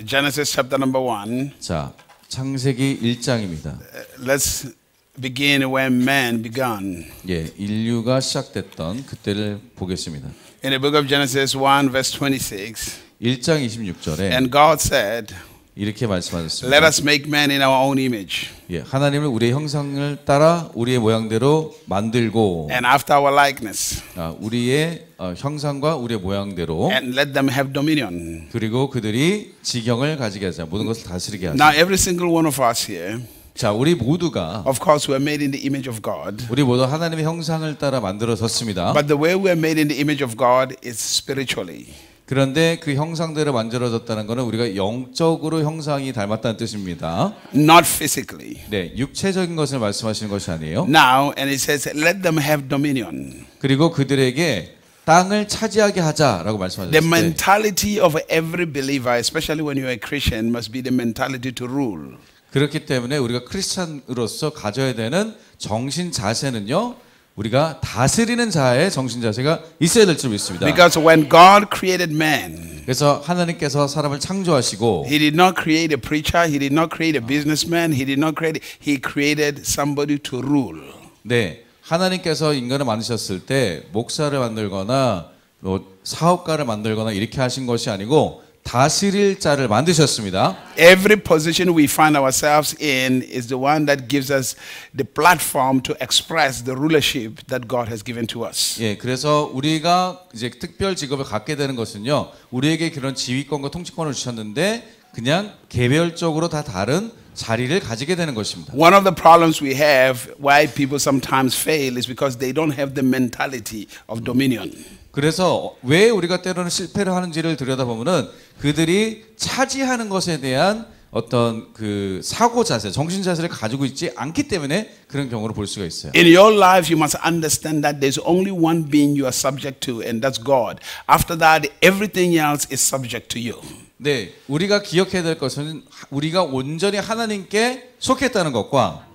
Genesis chapter number 1. 자, 창세기 1장입니다. Let's begin when man began. 예, 인류가 시작됐던 그때를 보겠습니다. In the book of Genesis 1 verse 26. 1장 26절에 And God said, 이렇게 말씀하셨습니다. Let us make man in our own image. 예, 하나님을 우리의 형상을 따라 우리의 모양대로 만들고 And after our likeness. 우리의 형상과 우리의 모양대로 And let them have dominion. 그리고 그들이 지경을 가지게 하자. 모든 것을 다스리게 하자. Now every single one of us here, 자, 우리 모두가 of course we are made in the image of God. 우리 모두 하나님의 형상을 따라 만들어졌습니다. But the way we are made in the image of God is spiritually. 그런데 그 형상대로 만들어졌다는 것은 우리가 영적으로 형상이 닮았다는 뜻입니다. Not physically. 네, 육체적인 것을 말씀하시는 것이 아니에요. Now, and it says, let them have dominion. 그리고 그들에게 땅을 차지하게 하자라고 말씀하셨어요. The mentality of every believer, especially when you are a Christian, must be the mentality to rule. 그렇기 때문에 우리가 크리스찬으로서 가져야 되는 정신 자세는요, 우리가 다스리는 자의 정신 자세가 있어야 될 줄 믿습니다. Because when God created man, 그래서 하나님께서 사람을 창조하시고 He did not create a preacher, He did not create a businessman, He did not create. He created somebody to rule. 네, 하나님께서 인간을 만드셨을 때 목사를 만들거나 뭐 사업가를 만들거나 이렇게 하신 것이 아니고 다스릴 자를 만드셨습니다. Every position we find ourselves in is the one that gives us the platform to express the rulership that God has given to us. 예, 그래서 우리가 이제 특별 직업을 갖게 되는 것은요, 우리에게 그런 지휘권과 통치권을 주셨는데 그냥 개별적으로 다 다른 자리를 가지게 되는 것입니다. One of the problems we have why people sometimes fail is because they don't have the mentality of dominion. 그래서 왜 우리가 때로는 실패를 하는지를 들여다보면은 그들이 차지하는 것에 대한 어떤 그 사고 자세, 정신 자세를 가지고 있지 않기 때문에 그런 경우를 볼 수가 있어요. In your life, you must understand that there's only one being you are subject to, and that's God. After that, everything else is subject to you. 네, 우리가 기억해야 될 것은 우리가 온전히 하나님께 속했다는 것과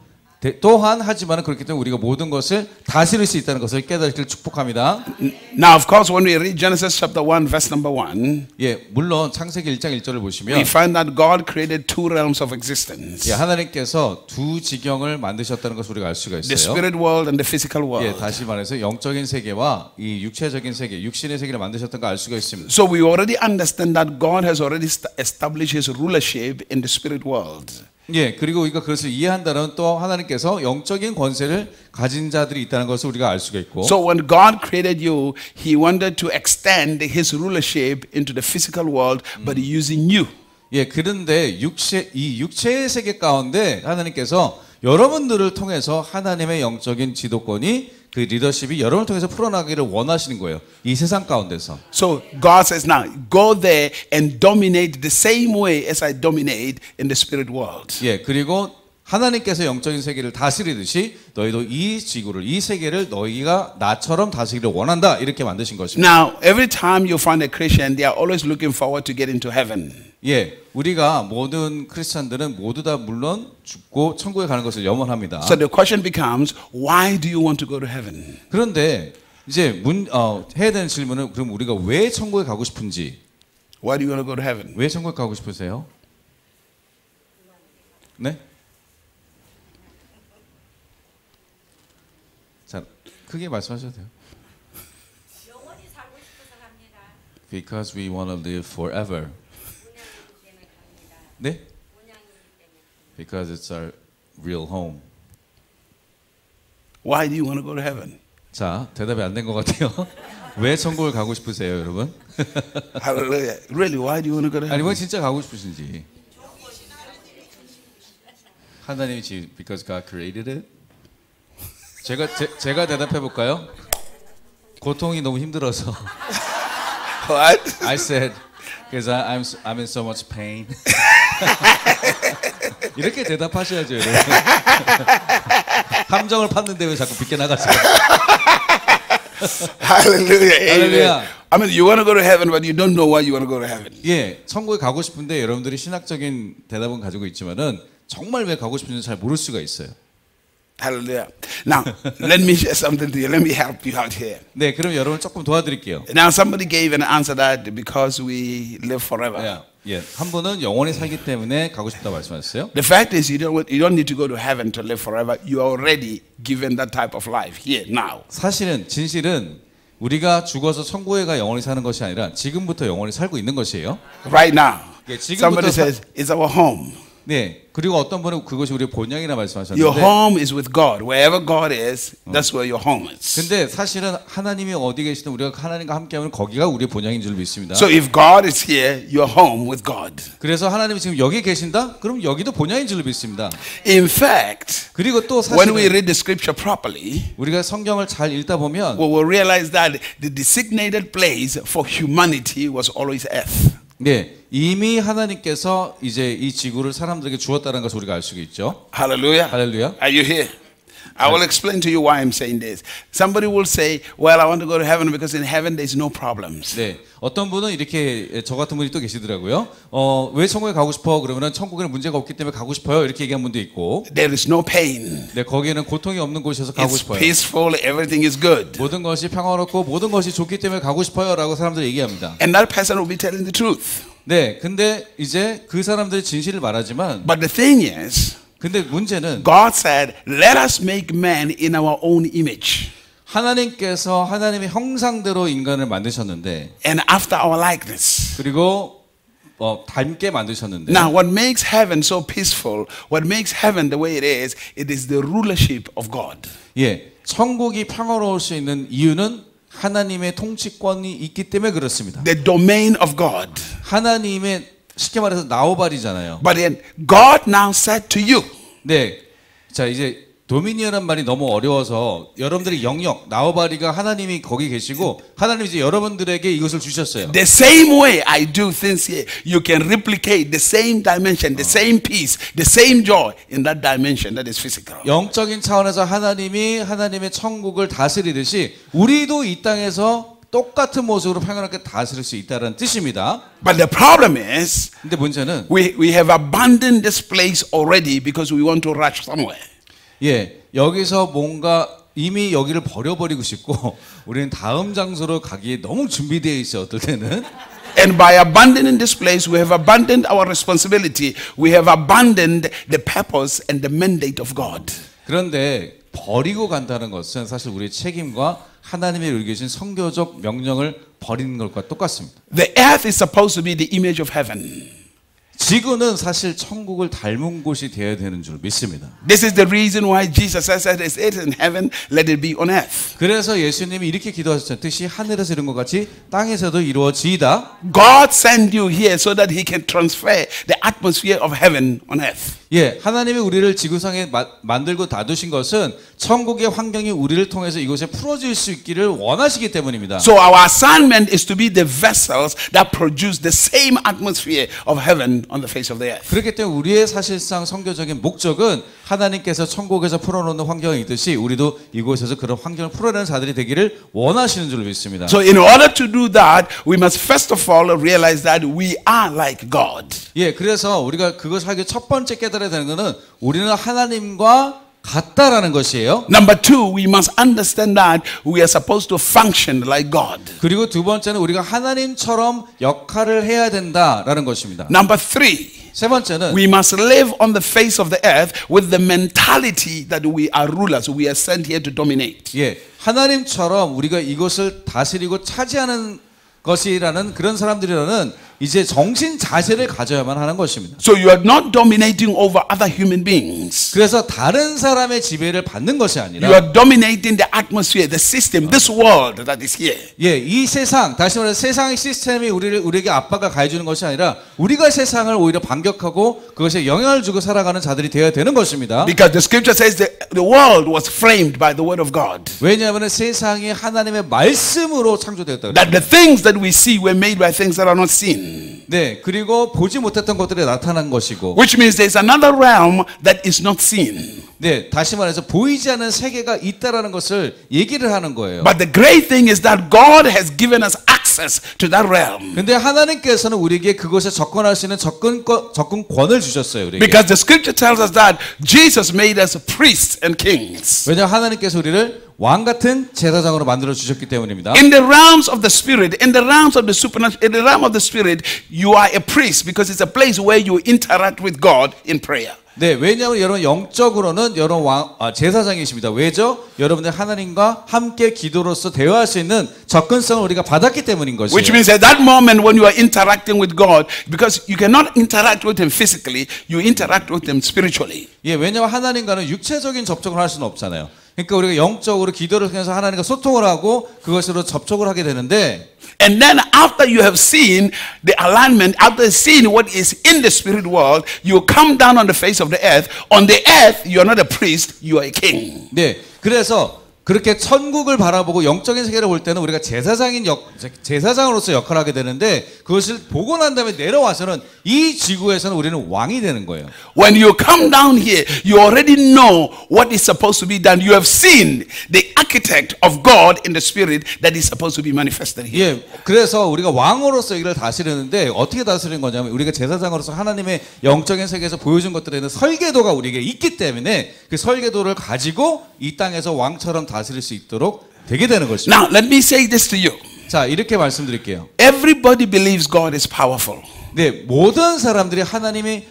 또한 하지만 그렇기 때문에 우리가 모든 것을 다스릴 수 있다는 것을 깨닫기를 축복합니다. Now, of course, when we read Genesis chapter 1, verse number 1, 예, 물론 창세기 1장 1절을 보시면 we find that God created two realms of existence. 예, 하나님께서 두 지경을 만드셨다는 것을 우리가 알 수가 The 있어요. spirit world and the physical world. 예, 다시 말해서 영적인 세계와 이 육체적인 세계, 육신의 세계를 만드셨던 걸 알 수가 있습니다. So we already understand that God has already established His rulership in the spirit world. 예, 그리고 우리가 그것을 이해한다는 또 하나님께서 영적인 권세를 가진 자들이 있다는 것을 우리가 알 수가 있고. So when God created you, He wanted to extend His rulership into the physical world, but using you. 예, 그런데 이 육체의 세계 가운데 하나님께서 여러분들을 통해서 하나님의 영적인 지도권이 그 리더십이 여러분을 통해서 풀어나가기를 원하시는 거예요. 이 세상 가운데서. So God says now, go there and dominate the same way as I dominate in the spirit world. 예, 그리고 하나님께서 영적인 세계를 다스리듯이 너희도 이 지구를, 이 세계를 너희가 나처럼 다스리기를 원한다. 이렇게 만드신 것입니다. Now, every time you find a Christian, they are always looking forward to get into heaven. 예, 우리가 모든 크리스찬들은 모두 다 물론 죽고 천국에 가는 것을 염원합니다. So the question becomes, why do you want to go to heaven? 그런데 이제 해야 되는 질문은 그럼 우리가 왜 천국에 가고 싶은지, Why do you want to go to heaven? 왜 천국에 가고 싶으세요? 네? 자, 크게 말씀하셔도 돼요. 영원히 살고 싶어서 갑니다. Because we want to live forever. 본향이기 때문에 갑니다. 네? 본향이기 때문에. Because it's our real home. Why do you want to go to heaven? 자, 대답이 안 된 것 같아요. 왜 천국을 가고 싶으세요, 여러분? Hallelujah. Really, why do you want to go to 아니, heaven? 뭐 진짜 가고 싶으신지. 하나님이 because God created it. 제가 대답해 볼까요? 고통이 너무 힘들어서. What? I said because I'm in so much pain. 이렇게 대답하셔야죠, 여러분. 함정을 팠는데 왜 자꾸 빗게 나가세요? Hallelujah. Hallelujah. I mean, you want to go to heaven, but you don't know why you want to go to heaven. 예, 천국에 가고 싶은데 여러분들이 신학적인 대답은 가지고 있지만은 정말 왜 가고 싶은지 잘 모를 수가 있어요. Hallelujah. Now, let me share something to you. Let me help you out here. 네, 그럼 여러분 조금 도와드릴게요. Now, somebody gave an answer that because we live forever. 야, 예, 한 분은 영원히 살기 때문에 가고 싶다 말씀하셨어요. The fact is, you don't need to go to heaven to live forever. You are already given that type of life here, now. 사실은 진실은 우리가 죽어서 천국에 가 영원히 사는 것이 아니라 지금부터 영원히 살고 있는 것이에요. Right now. 예, 지금부터 Somebody says, it's our home. 네, 그리고 어떤 분은 그것이 우리의 본향이라 Your 말씀하셨는데 home is with God. Wherever God is, that's where your home is. 근데 사실은 하나님이 어디 계시든 우리가 하나님과 함께하면 거기가 우리의 본향인 줄 믿습니다. So if God is here, you're home with God. 그래서 하나님이 지금 여기 계신다? 그럼 여기도 본향인 줄 믿습니다. In fact, 그리고 또 when we 사실은 read the scripture properly, 우리가 성경을 잘 읽다 보면 we will realize that the designated place for humanity was always earth. 네, 이미 하나님께서 이제 이 지구를 사람들에게 주었다는 것을 우리가 알 수 있죠. Hallelujah. 할렐루야. Are you here? I will explain to you why I'm saying this. Somebody will say, well, I want to go to heaven because in heaven there's no problems. 네, 어떤 분은 이렇게 저 같은 분이 또 계시더라고요. 왜 천국에 가고 싶어? 그러면은 천국에는 문제가 없기 때문에 가고 싶어요. 이렇게 얘기한 분도 있고. There is no pain. 네, 거기에는 고통이 없는 곳이어서 가고 It's 싶어요. peaceful. Everything is good. 모든 것이 평화롭고 모든 것이 좋기 때문에 가고 싶어요라고 사람들이 얘기합니다. And that person will be telling the truth. 네, 근데 이제 그 사람들이 진실을 말하지만, But the thing is, 근데 문제는 God said, let us make man in our own image 하나님께서 하나님의 형상대로 인간을 만드셨는데, and after our likeness. 그리고 닮게 만드셨는데. Now, what makes heaven so peaceful, what makes heaven the way it is the rulership of God. 예, 천국이 평화로울 수 있는 이유는 하나님의 통치권이 있기 때문에 그렇습니다. The domain of God. 하나님의 쉽게 말해서 나오발이잖아요. But then God now said to you, 네, 자 이제 도미니언이란 말이 너무 어려워서 여러분들의 영역, 나오바리가 하나님이 거기 계시고 하나님이 이제 여러분들에게 이것을 주셨어요. the same way I do things here, you can replicate the same dimension, the same peace, the same joy in that dimension that is physical. 영적인 차원에서 하나님이 하나님의 천국을 다스리듯이 우리도 이 땅에서 똑같은 모습으로 평안하게 다스릴 수 있다는 뜻입니다. But the problem is, 근데 문제는 we have abandoned this place already because we want to rush somewhere. 예, 여기서 뭔가 이미 여기를 버려버리고 싶고 우리는 다음 장소로 가기에 너무 준비되어 있어 어떨 때는. And by abandoning this place, we have abandoned our responsibility. We have abandoned the purpose and the mandate of God. 그런데 버리고 간다는 것은 사실 우리의 책임과 하나님의 여기 계신 선교적 명령을 버리는 것과 똑같습니다. The earth is supposed to be the image of heaven. 지구는 사실 천국을 닮은 곳이 되어야 되는 줄 믿습니다. This is the reason why Jesus says, as it is in heaven, let it be on earth. 그래서 예수님이 이렇게 기도하셨잖아요. 뜻이 하늘에서 이룬 것 같이 땅에서도 이루어지이다. God sent you here so that he can transfer the atmosphere of heaven on earth. 예, 하나님이 우리를 지구상에 만들고 놔두신 것은 천국의 환경이 우리를 통해서 이곳에 풀어질 수 있기를 원하시기 때문입니다. So our assignment is to be the vessels that produce the same atmosphere of heaven on the face of the earth. 그렇기 때문에 우리의 사실상 선교적인 목적은 하나님께서 천국에서 풀어놓는 환경이 있듯이 우리도 이곳에서 그런 환경을 풀어내는 자들이 되기를 원하시는 줄 믿습니다. So in order to do that, we must first of all realize that we are like God. 예, 그래서 우리가 그것을 하기 첫 번째 깨달아야 되는 것은 우리는 하나님과 같다라는 것이에요. Number two, we must understand that we are supposed to function like God. 그리고 두 번째는 우리가 하나님처럼 역할을 해야 된다라는 것입니다. Number three, 세 번째는 we must live on the face of the earth with the mentality that we are rulers. We are sent here to dominate. 예, 하나님처럼 우리가 이것을 다스리고 차지하는 것이라는 그런 사람들이라는 이제 정신 자세를 가져야만 하는 것입니다. So you are not dominating over other human beings. 그래서 다른 사람의 지배를 받는 것이 You 아니라 are dominating the atmosphere, the system, this world that is here. 예, 이 세상, 다시 말해서 세상의 시스템이 우리에게 압박을 가해주는 것이 아니라 우리가 세상을 오히려 반격하고 그것에 영향을 주고 살아가는 자들이 되어야 되는 것입니다. Because the scripture says that the world was framed by the word of God. 왜냐하면 세상이 하나님의 말씀으로 창조되었다. That the things that we see were made by things that are not seen. 네, 그리고 보지 못했던 것들이 나타난 것이고. Which means there's another realm that is not seen. 네, 다시 말해서 보이지 않는 세계가 있다라는 것을 얘기를 하는 거예요. But the great thing is that God has given us access to that realm. 근데 하나님께서는 우리에게 그것에 접근할 수 있는 접근권을 주셨어요, 우리에게. Because the scripture tells us that Jesus made us priests and kings. 왜냐하면 하나님께서 우리를 왕 같은 제사장으로 만들어 주셨기 때문입니다. In the realms of the spirit, in the realms of the supernatural, in the realm of the spirit, Spirit, you are a priest because it's a place where you interact with God in prayer. 네, 왜냐하면 여러분 영적으로는 여러분 제사장이십니다. 왜죠? 여러분들 하나님과 함께 기도로서 대화할 수 있는 접근성을 우리가 받았기 때문인 것이에요. Which means at that moment when you are interacting with God, because you cannot interact with Him physically, you interact with Him spiritually. 예, 왜냐하면 하나님과는 육체적인 접촉을 할 수는 없잖아요. 그러니까 우리가 영적으로 기도를 통해서 하나님과 소통을 하고 그것으로 접촉을 하게 되는데, And then after you have seen the alignment, after seeing what is in the spirit world, you come down on the face of the earth. On the earth, you are not a priest, you are a king. 네, 그래서 그렇게 천국을 바라보고 영적인 세계를 볼 때는 우리가 제사장으로서 역할을 하게 되는데, 그것을 보고 난 다음에 내려와서는 이 지구에서는 우리는 왕이 되는 거예요. When you come down here, you already know what is supposed to be done. You have seen the architect of God in the spirit that is supposed to be manifested here. 예, 그래서 우리가 왕으로서 이걸 다스리는데 어떻게 다스리는 거냐면, 우리가 제사장으로서 하나님의 영적인 세계에서 보여준 것들에 대한 설계도가 우리에게 있기 때문에 그 설계도를 가지고 이 땅에서 왕처럼 다스릴 수 있도록 되게 되는 것입니다. Now, let me say this to you. 자, 이렇게 말씀드릴게요. Everybody believes God is powerful. 네, 모든 사람들이 하나님이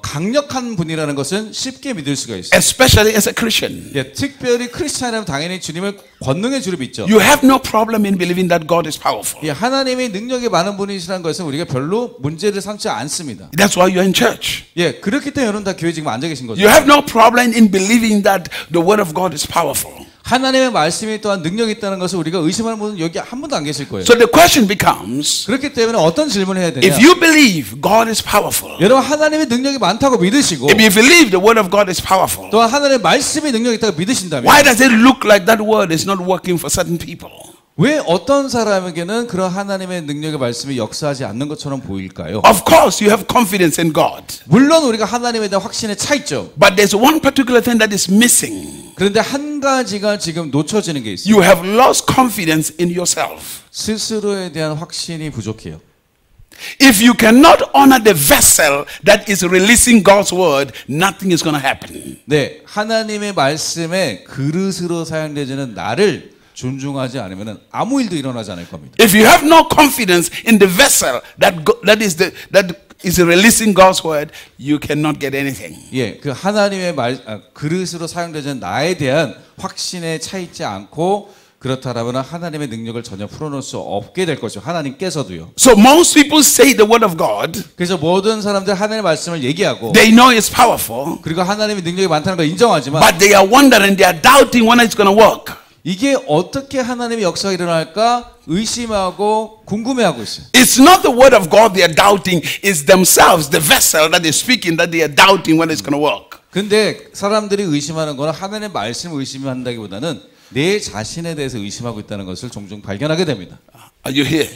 강력한 분이라는 것은 쉽게 믿을 수가 있어요. Especially as a Christian. 예, 특별히 크리스찬이라면 당연히 주님을 권능의 주를 믿죠. You have no problem in believing that God is powerful. 예, 하나님이 능력이 많은 분이시라는 것은 우리가 별로 문제를 삼지 않습니다. That's why you're in church. 예, 그렇기 때문에 여러분 다 교회 지금 앉아 계신 거죠. You have no problem in believing that the word of God is powerful. 하나님의 말씀이 또한 능력이 있다는 것을 우리가 의심하는 분은 여기 한 분도 안 계실 거예요. So the question becomes, 그렇기 때문에 어떤 질문을 해야 되냐? if you believe God is powerful, 여러분 하나님의 능력이 많다고 믿으시고 if you believe the word of God is powerful, 또한 하나님의 말씀이 능력이 있다고 믿으신다면 why does it look like that word is not working for certain people? 왜 어떤 사람에게는 그런 하나님의 능력의 말씀이 역사하지 않는 것처럼 보일까요? Of course, you have confidence in God. 물론 우리가 하나님에 대한 확신에 차 있죠. But there's one particular thing that is missing. 그런데 한 가지가 지금 놓쳐지는 게 있어요. You have lost confidence in yourself. 스스로에 대한 확신이 부족해요. If you cannot honor the vessel that is releasing God's word, nothing is going to happen. 네, 하나님의 말씀에 그릇으로 사용되지는 나를 존중하지 않으면 아무 일도 일어나지 않을 겁니다. If you have no confidence in the vessel that is releasing God's word, you cannot get anything. 예, 그 하나님의 그릇으로 사용되는 나에 대한 확신에 차 있지 않고 그렇다라면 하나님의 능력을 전혀 풀어놓을 수 없게 될 것이죠. 하나님께서도요. So most people say the word of God. 그래서 모든 사람들 하나님의 말씀을 얘기하고 They know it's powerful, 그리고 하나님의 능력이 많다는 걸 인정하지만 but they are wondering, they are doubting when it's going to work. 이게 어떻게 하나님의 역사가 일어날까 의심하고 궁금해하고 있어요. It's not the word of God they are doubting, it's themselves, the vessel that is speaking, that they are doubting when it's going to work. 근데 사람들이 의심하는 거는 하나님의 말씀을 의심한다기보다는 내 자신에 대해서 의심하고 있다는 것을 종종 발견하게 됩니다. Are you here?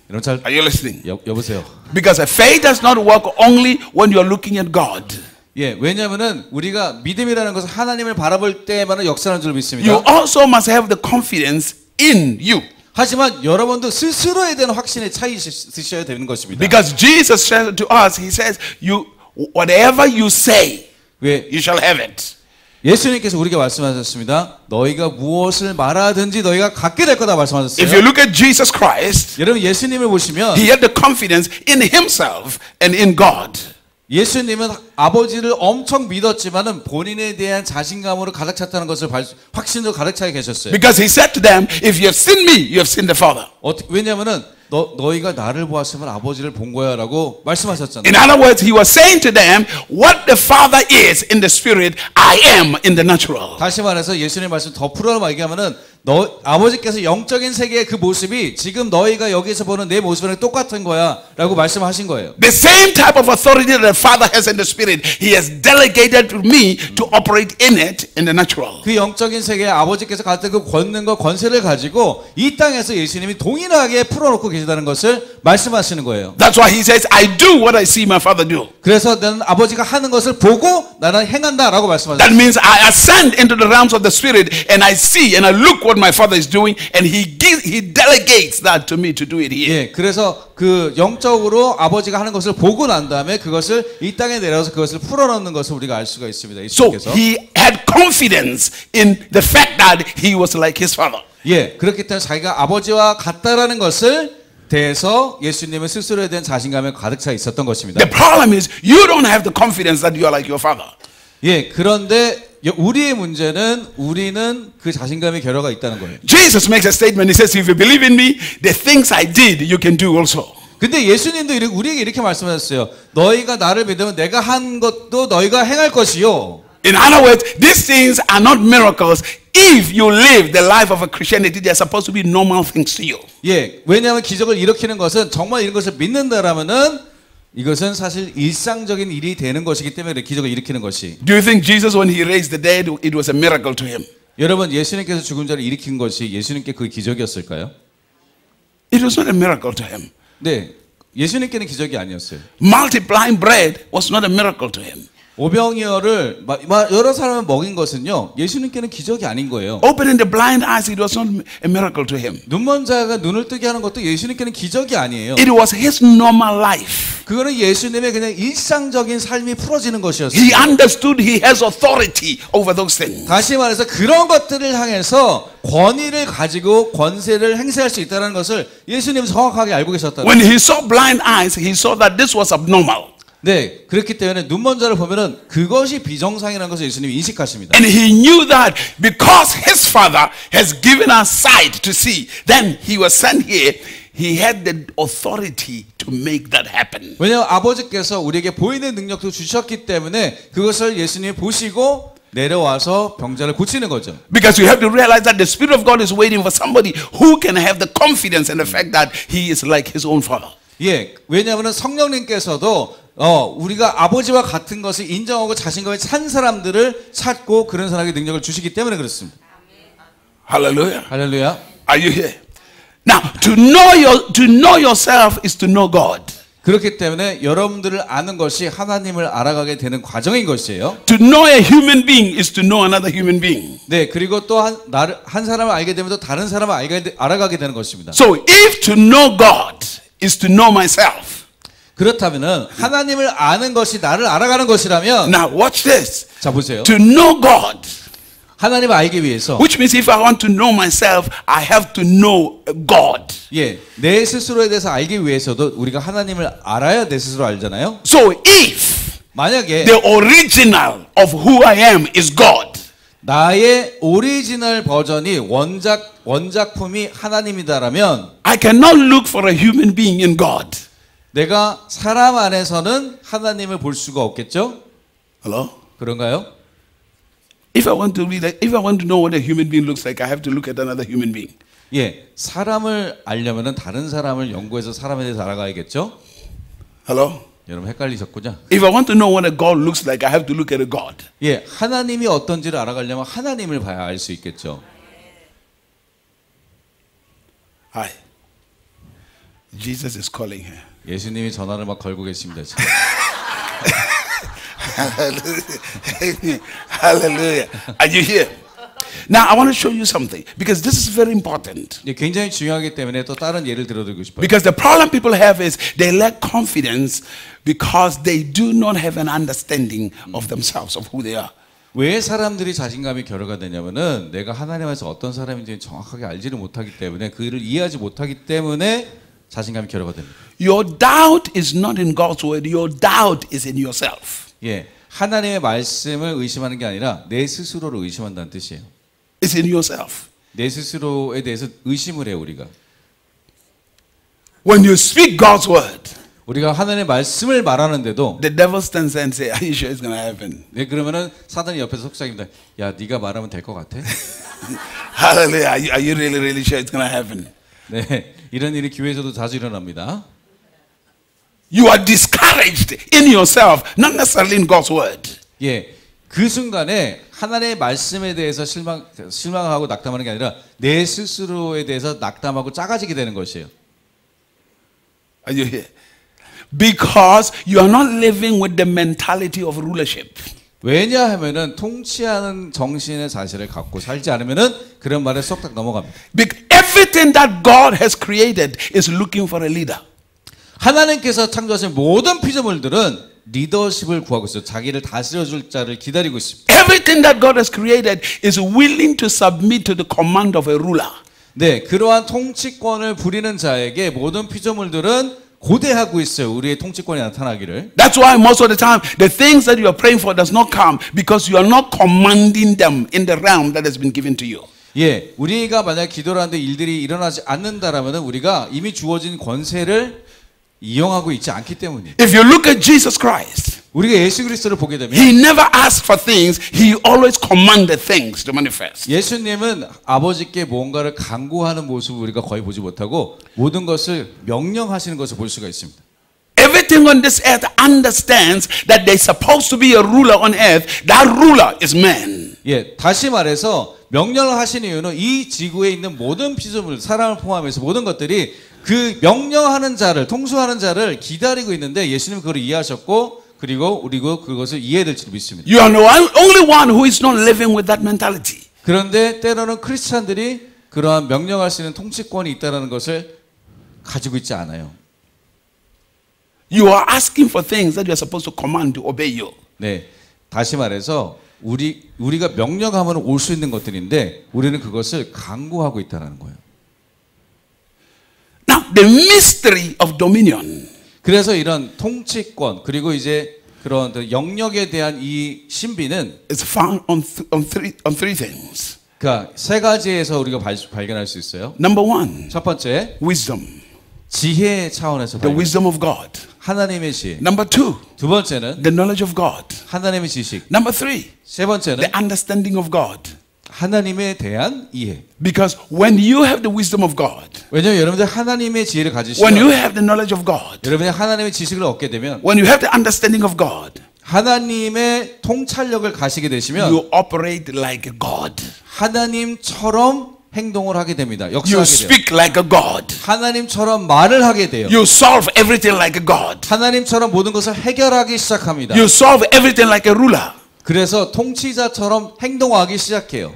여러분 잘 Are you listening? 여보세요. Because faith does not work only when you are looking at God. 예, 왜냐하면은 우리가 믿음이라는 것은 하나님을 바라볼 때만은 역사하는 줄 믿습니다. You also must have the confidence in you. 하지만 여러분도 스스로에 대한 확신에 차 있으셔야 되는 것입니다. Because Jesus said to us, He says, "You whatever you say, 왜 you shall have it." 예수님께서 우리에게 말씀하셨습니다. 너희가 무엇을 말하든지 너희가 갖게 될 거다 말씀하셨어요. If you look at Jesus Christ, 여러분 예수님을 보시면 He had the confidence in Himself and in God. 예수님은 아버지를 엄청 믿었지만은 본인에 대한 자신감으로 가득 찼다는 것을 확신으로 가득 차게 계셨어요. Because He said to them, "If you have seen me, you have seen the Father." 왜냐하면은 너희가 나를 보았으면 아버지를 본 거야라고 말씀하셨잖아요. In other words, He was saying to them, "What the Father is in the Spirit, I am in the natural." 다시 말해서 예수님 말씀 더 풀어서 얘기하면은 아버지께서 영적인 세계의 그 모습이 지금 너희가 여기서 보는 내 모습이랑 똑같은 거야라고 말씀하신 거예요. The same type of authority that the Father has in the Spirit, He has delegated to me to operate in it in the natural. 그 영적인 세계에 아버지께서 갖던 그 권능과 권세를 가지고 이 땅에서 예수님이 동일하게 풀어놓고 계시다는 것을 말씀하시는 거예요. That's why He says, "I do what I see my Father do." 그래서 나는 아버지가 하는 것을 보고 나는 행한다라고 말씀하셨어요. That means I ascend into the realms of the Spirit and I see and I look what my Father is doing, and He delegates that to me to do it here. 예, 그래서 그 영적으로 아버지가 하는 것을 보고 난 다음에 그것을 이 땅에 내려서 그것을 풀어놓는 것을 우리가 알 수가 있습니다. So 예수님께서. He had confidence in the fact that He was like His Father. 예, 그렇기 때문에 자기가 아버지와 같다라는 것을 대해서 예수님은 스스로에 대한 자신감에 가득 차 있었던 것입니다. The problem is you don't have the confidence that you are like your father. 예, 그런데 우리의 문제는 우리는 그 자신감의 결여가 있다는 거예요. Jesus makes a statement. He says, if you believe in me, the things I did, you can do also. 근데 예수님도 우리에게 이렇게 말씀하셨어요. 너희가 나를 믿으면 내가 한 것도 너희가 행할 것이요. In other words, these things are not miracles. If you live the life of a Christianity, they're supposed to be normal things to you. 예, 왜냐하면 기적을 일으키는 것은 정말 이런 것을 믿는다라면은 이것은 사실 일상적인 일이 되는 것이기 때문에 기적을 일으키는 것이. Do you think Jesus, when he raised the dead, it was a miracle to him? 여러분, 예수님께서 죽은 자를 일으킨 것이 예수님께 그 기적이었을까요? It was not a miracle to him. 네, 예수님께는 기적이 아니었어요. Multiplying bread was not a miracle to him. 오병이어를 여러 사람을 먹인 것은요, 예수님께는 기적이 아닌 거예요. Opening the blind eyes, it was not a miracle to him. 눈먼 자가 눈을 뜨게 하는 것도 예수님께는 기적이 아니에요. It was his normal life. 그거는 예수님의 그냥 일상적인 삶이 풀어지는 것이었어요. He understood he has authority over those things. 다시 말해서 그런 것들을 향해서 권위를 가지고 권세를 행사할 수 있다는 것을 예수님은 정확하게 알고 계셨다는 When he saw blind eyes, he saw that this was abnormal. 네, 그렇기 때문에 눈먼 자를 보면은 그것이 비정상이라는 것을 예수님이 인식하십니다. And he knew that because his father has given us sight to see, then he was sent here. He had the authority to make that happen. 왜냐하면 아버지께서 우리에게 보이는 능력도 주셨기 때문에 그것을 예수님이 보시고 내려와서 병자를 고치는 거죠. Because you have to realize that the Spirit of God is waiting for somebody who can have the confidence and the fact that he is like his own father. 예, 왜냐하면 성령님께서도 우리가 아버지와 같은 것을 인정하고 자신감에 찬 사람들을 찾고 그런 사람에게 능력을 주시기 때문에 그렇습니다. Hallelujah. 할렐루야. Are you here? Now, to know yourself is to know God. 그렇기 때문에 여러분들을 아는 것이 하나님을 알아가게 되는 과정인 것이에요. To know a human being is to know another human being. 네, 그리고 또 한 사람을 알게 되면 또 다른 사람을 알아가게 되는 것입니다. So, if to know God is to know myself. 그렇다면은 하나님을 아는 것이 나를 알아가는 것이라면 Now, watch this. 자 보세요. To know God. 하나님을 알기 위해서 Which means if I want to know myself, I have to know God. 예, 내 스스로에 대해서 알기 위해서도 우리가 하나님을 알아야 내 스스로 알잖아요. So if 만약에 the original of who I am is God, 나의 오리지널 버전이 원작품이 하나님이다라면 I cannot look for a human being in God. 내가 사람 안에서는 하나님을 볼 수가 없겠죠? Hello? 그런가요? If I want to know what a human being looks like, I have to look at another human being. 예, 사람을 알려면은 다른 사람을 연구해서 사람에 대해서 알아가야겠죠? Hello? 여러분 헷갈리셨군요. If I want to know what a God looks like, I have to look at a God. 예, 하나님이 어떤지를 알아가려면 하나님을 봐야 알 수 있겠죠. Hi. Jesus is calling here. 예수님이 전화를 막 걸고 계십니다. 지금. Hallelujah. Hallelujah. Are you here? Now I want to show you something because this is very important. 예, 굉장히 중요하기 때문에 또 다른 예를 들어드리고 싶어요. Because the problem people have is they lack confidence because they do not have an understanding of themselves, of who they are. 왜 사람들이 자신감이 결여가 되냐면은 내가 하나님 안에서 어떤 사람인지 정확하게 알지를 못하기 때문에 그를 이해하지 못하기 때문에 자신감이 결여가 됩니다. Your doubt is not in God's word. Your doubt is in yourself. 예, 하나님의 말씀을 의심하는 게 아니라 내 스스로를 의심한다는 뜻이에요. It's in yourself. 내 스스로에 대해서 의심을 해요 우리가. When you speak God's word, 우리가 하나님의 말씀을 말하는데도 the devil stands and says, "Are you sure it's going to happen?" 네, 그러면은 사단이 옆에서 속삭입니다. 야, 네가 말하면 될 것 같아? Hallelujah. Are you really sure it's going to happen? 네, 이런 일이 교회에서도 자주 일어납니다. You are discouraged in yourself, not necessarily in God's word. 예, 그 순간에 하나님의 말씀에 대해서 실망하고 낙담하는 게 아니라 내 스스로에 대해서 낙담하고 작아지게 되는 것이에요. Are you here? Because you are not living with the mentality of rulership. 왜냐하면은 통치하는 정신의 자세를 갖고 살지 않으면은 그런 말에 쏙딱 넘어갑니다. Everything that God has created is looking for a leader. 하나님께서 창조하신 모든 피조물들은 리더십을 구하고 있어요. 자기를 다스려줄 자를 기다리고 있습니다. Everything that God has created is willing to submit to the command of a ruler. 네, 그러한 통치권을 부리는 자에게 모든 피조물들은 고대하고 있어요. 우리의 통치권이 나타나기를. That's why most of the time the things that you are praying for does not come because you are not commanding them in the realm that has been given to you. 예, 우리가 만약 기도를 하는데 일들이 일어나지 않는다라면은 우리가 이미 주어진 권세를 이용하고 있지 않기 때문이에요. If you look at Jesus Christ, 우리가 예수 그리스도를 보게 되면 he never asked for things, he always commanded things to manifest. 예수님은 아버지께 뭔가를 강구하는 모습을 우리가 거의 보지 못하고 모든 것을 명령하시는 것을 볼 수가 있습니다. Everything on this earth understands that there's supposed to be a ruler on earth. That ruler is man. 예, 다시 말해서 명령을 하신 이유는 이 지구에 있는 모든 피조물, 사람을 포함해서 모든 것들이 그 명령하는 자를, 통수하는 자를 기다리고 있는데 예수님은 그걸 이해하셨고 그리고 그것을 이해될 줄 믿습니다. You are the only one who is not living with that mentality. 그런데 때로는 크리스찬들이 그러한 명령할 수 있는 통치권이 있다는 것을 가지고 있지 않아요. You are asking for things that you are supposed to command to obey you. 네, 다시 말해서 우리가 명령하면 올 수 있는 것들인데 우리는 그것을 강구하고 있다는 거예요. Now, the mystery of dominion. 그래서 이런 통치권 그리고 이제 그런 영역에 대한 이 신비는 It's found on three things. 그러니까 세 가지에서 우리가 발견할 수 있어요. Number one, 첫 번째, wisdom. 지혜 차원에서 The 발견. wisdom of God. 하나님의 지혜. Number two, 두 번째는 the knowledge of God. 하나님의 지식. Number three, 세 번째는 the understanding of God. 하나님에 대한 이해. Because when you have the wisdom of God, 왜냐하면 여러분들 하나님의 지혜를 when you 가지시면 have the knowledge of God, 여러분이 하나님의 지식을 얻게 되면 when you have the understanding of God, 하나님의 통찰력을 가시게 되시면 you operate like a God. 하나님처럼 행동을 하게 됩니다. You 역사하게 돼요. speak like a God. 하나님처럼 말을 하게 돼요. You solve everything like a God. 하나님처럼 모든 것을 해결하기 시작합니다. You solve everything like a ruler. 그래서 통치자처럼 행동하기 시작해요.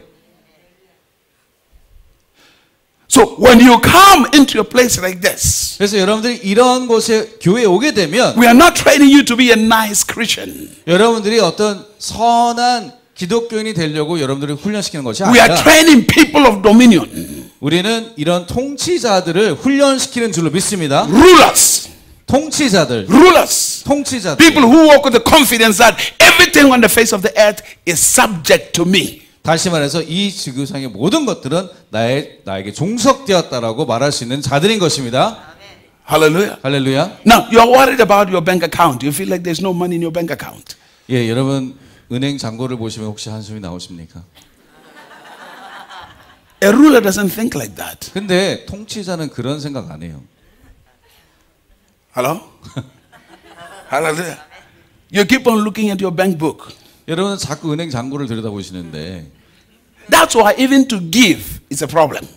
So when you come into a place like this, 그래서 여러분들이 이런 곳에 교회에 오게 되면 we are not training you to be a nice Christian. 여러분들이 어떤 선한 기독교인이 되려고 여러분들을 훈련시키는 것이 We are 아니라 training people of dominion. 우리는 이런 통치자들을 훈련시키는 줄로 믿습니다. Rulers. 통치자들, Rulers. 통치자들. People who walk with the confidence that everything on the face of the earth is subject to me. 다시 말해서 이 지구상의 모든 것들은 나에게 종속되었다라고 말할 수 있는 자들인 것입니다. Hallelujah. 할렐루야. Now, you are worried about your bank account. You feel like there's no money in your bank account. 예, 여러분 은행 잔고를 보시면 혹시 한숨이 나오십니까? A ruler doesn't think like that. 근데 통치자는 그런 생각 안 해요. Hello? Hallelujah. You keep on looking at your bank book. 여러분은 자꾸 은행 잔고를 들여다보시는데 That's why even to give is a problem.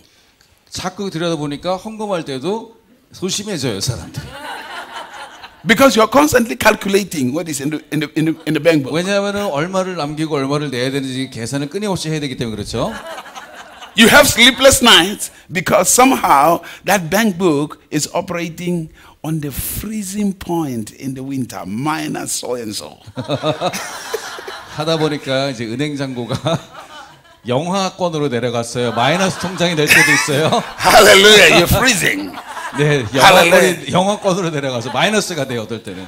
자꾸 들여다보니까 헌금할 때도 소심해져요, 사람들이. Because you're constantly calculating what is in the bank book. 왜냐하면 얼마를 남기고 얼마를 내야 되는지 계산을 끊임없이 해야 되기 때문에 그렇죠. You have sleepless nights because somehow that bank book is operating on the freezing point in the winter, minus so and so. 하다 보니까 이제 은행 잔고가 영하권으로 내려갔어요. 마이너스 통장이 될 때도 있어요. Hallelujah, you're freezing. 네, 영하권으로 내려가서 마이너스가 돼요, 어떨 때는.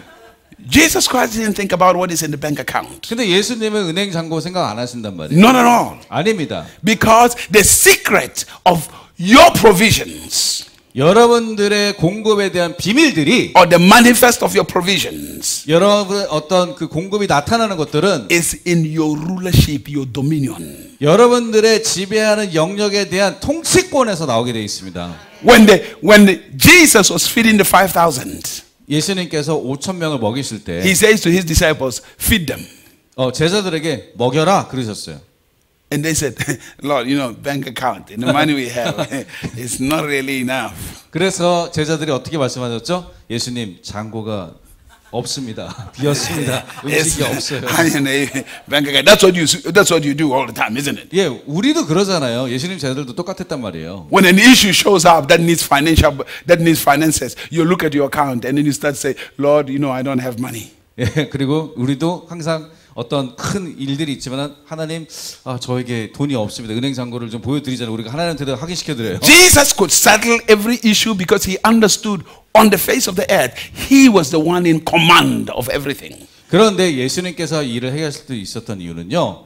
Jesus Christ didn't think about what is in the bank account. 근데 예수님은 은행 잔고 생각 안 하신단 말이에요. Not at all. 아닙니다. Because the secret of your provisions 여러분들의 공급에 대한 비밀들이 or the manifest of your provisions 여러분의 어떤 그 공급이 나타나는 것들은 is in your rulership, your dominion. 여러분들의 지배하는 영역에 대한 통치권에서 나오게 되어 있습니다. When Jesus was feeding the 5,000, 예수님께서 5,000명을 먹이실 때 he says to his disciples, feed them. 제자들에게 먹여라 그러셨어요. And they said, Lord, you know, bank account, and the money we have, it's not really enough. 그래서 제자들이 어떻게 말씀하셨죠? 예수님, 잔고가 없습니다. 비었습니다. 음식이 없어요. Bank account. That's what you do all the time, isn't it? 예, 우리도 그러잖아요. 예수님 제자들도 똑같았단 말이에요. When an issue shows up that needs finances, you look at your account and then you start to say, Lord, you know, I don't have money. 예, 그리고 우리도 항상 어떤 큰 일들이 있지만 하나님 저에게 돈이 없습니다. 은행 잔고를 좀 보여드리잖아요. 우리가 하나님한테 확인시켜드려요. Jesus could settle every issue because he understood on the face of the earth, he was the one in command of everything. 그런데 예수님께서 일을 해결할 수 있었던 이유는요.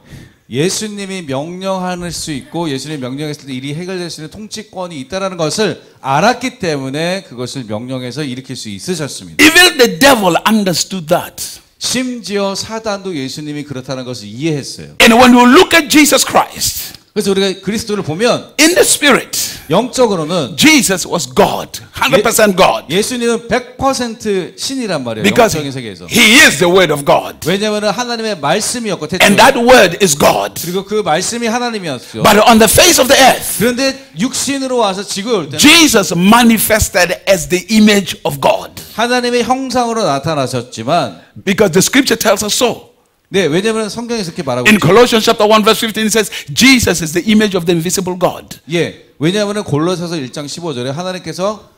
예수님이 명령할 수 있고 예수님이 명령했을 때 일이 해결될 수 있는 통치권이 있다는 것을 알았기 때문에 그것을 명령해서 일으킬 수 있으셨습니다. Even the devil understood that. 심지어 사단도 예수님이 그렇다는 것을 이해했어요. And when you look at Jesus Christ, 그래서 우리가 그리스도를 보면 in the spirit, 영적으로는 Jesus was God, 100% God. 예수님은 100% 신이란 말이에요. Because 영적인 세계에서. he is the word of God. 왜냐하면 하나님의 말씀이었고 And that word is God. 그리고 그 말씀이 하나님이었죠. But on the face of the earth, 그런데 육신으로 와서 지구에 올 때는 Jesus manifested as the image of God. 하나님의 형상으로 나타나셨지만 Because the scripture tells us so. 네, 왜냐하면 성경에서 이렇게 말하고 In 있죠. Colossians chapter 1 verse 15 it says Jesus is the image of the invisible God. 예, 왜냐하면 골로새서 1장 15절에 하나님께서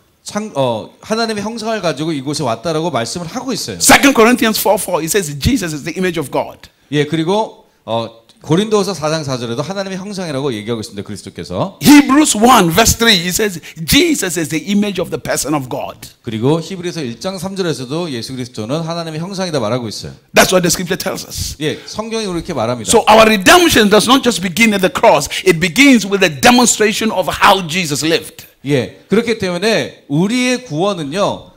하나님의 형상을 가지고 이곳에 왔다라고 말씀을 하고 있어요. 2 Corinthians 4:4 it says Jesus is the image of God. 예, 그리고 고린도서 4장 4절에도 하나님의 형상이라고 얘기하고 있습니다. 그리스도께서. Hebrews 1 verse 3 it says Jesus is the image of the person of God. 그리고 히브리서 1장 3절에서도 예수 그리스도는 하나님의 형상이다 말하고 있어요. That's what the scripture tells us. 예, 성경이 그렇게 말합니다. So our redemption does not just begin at the cross. It begins with a demonstration of how Jesus lived. 예, 그렇기 때문에 우리의 구원은요.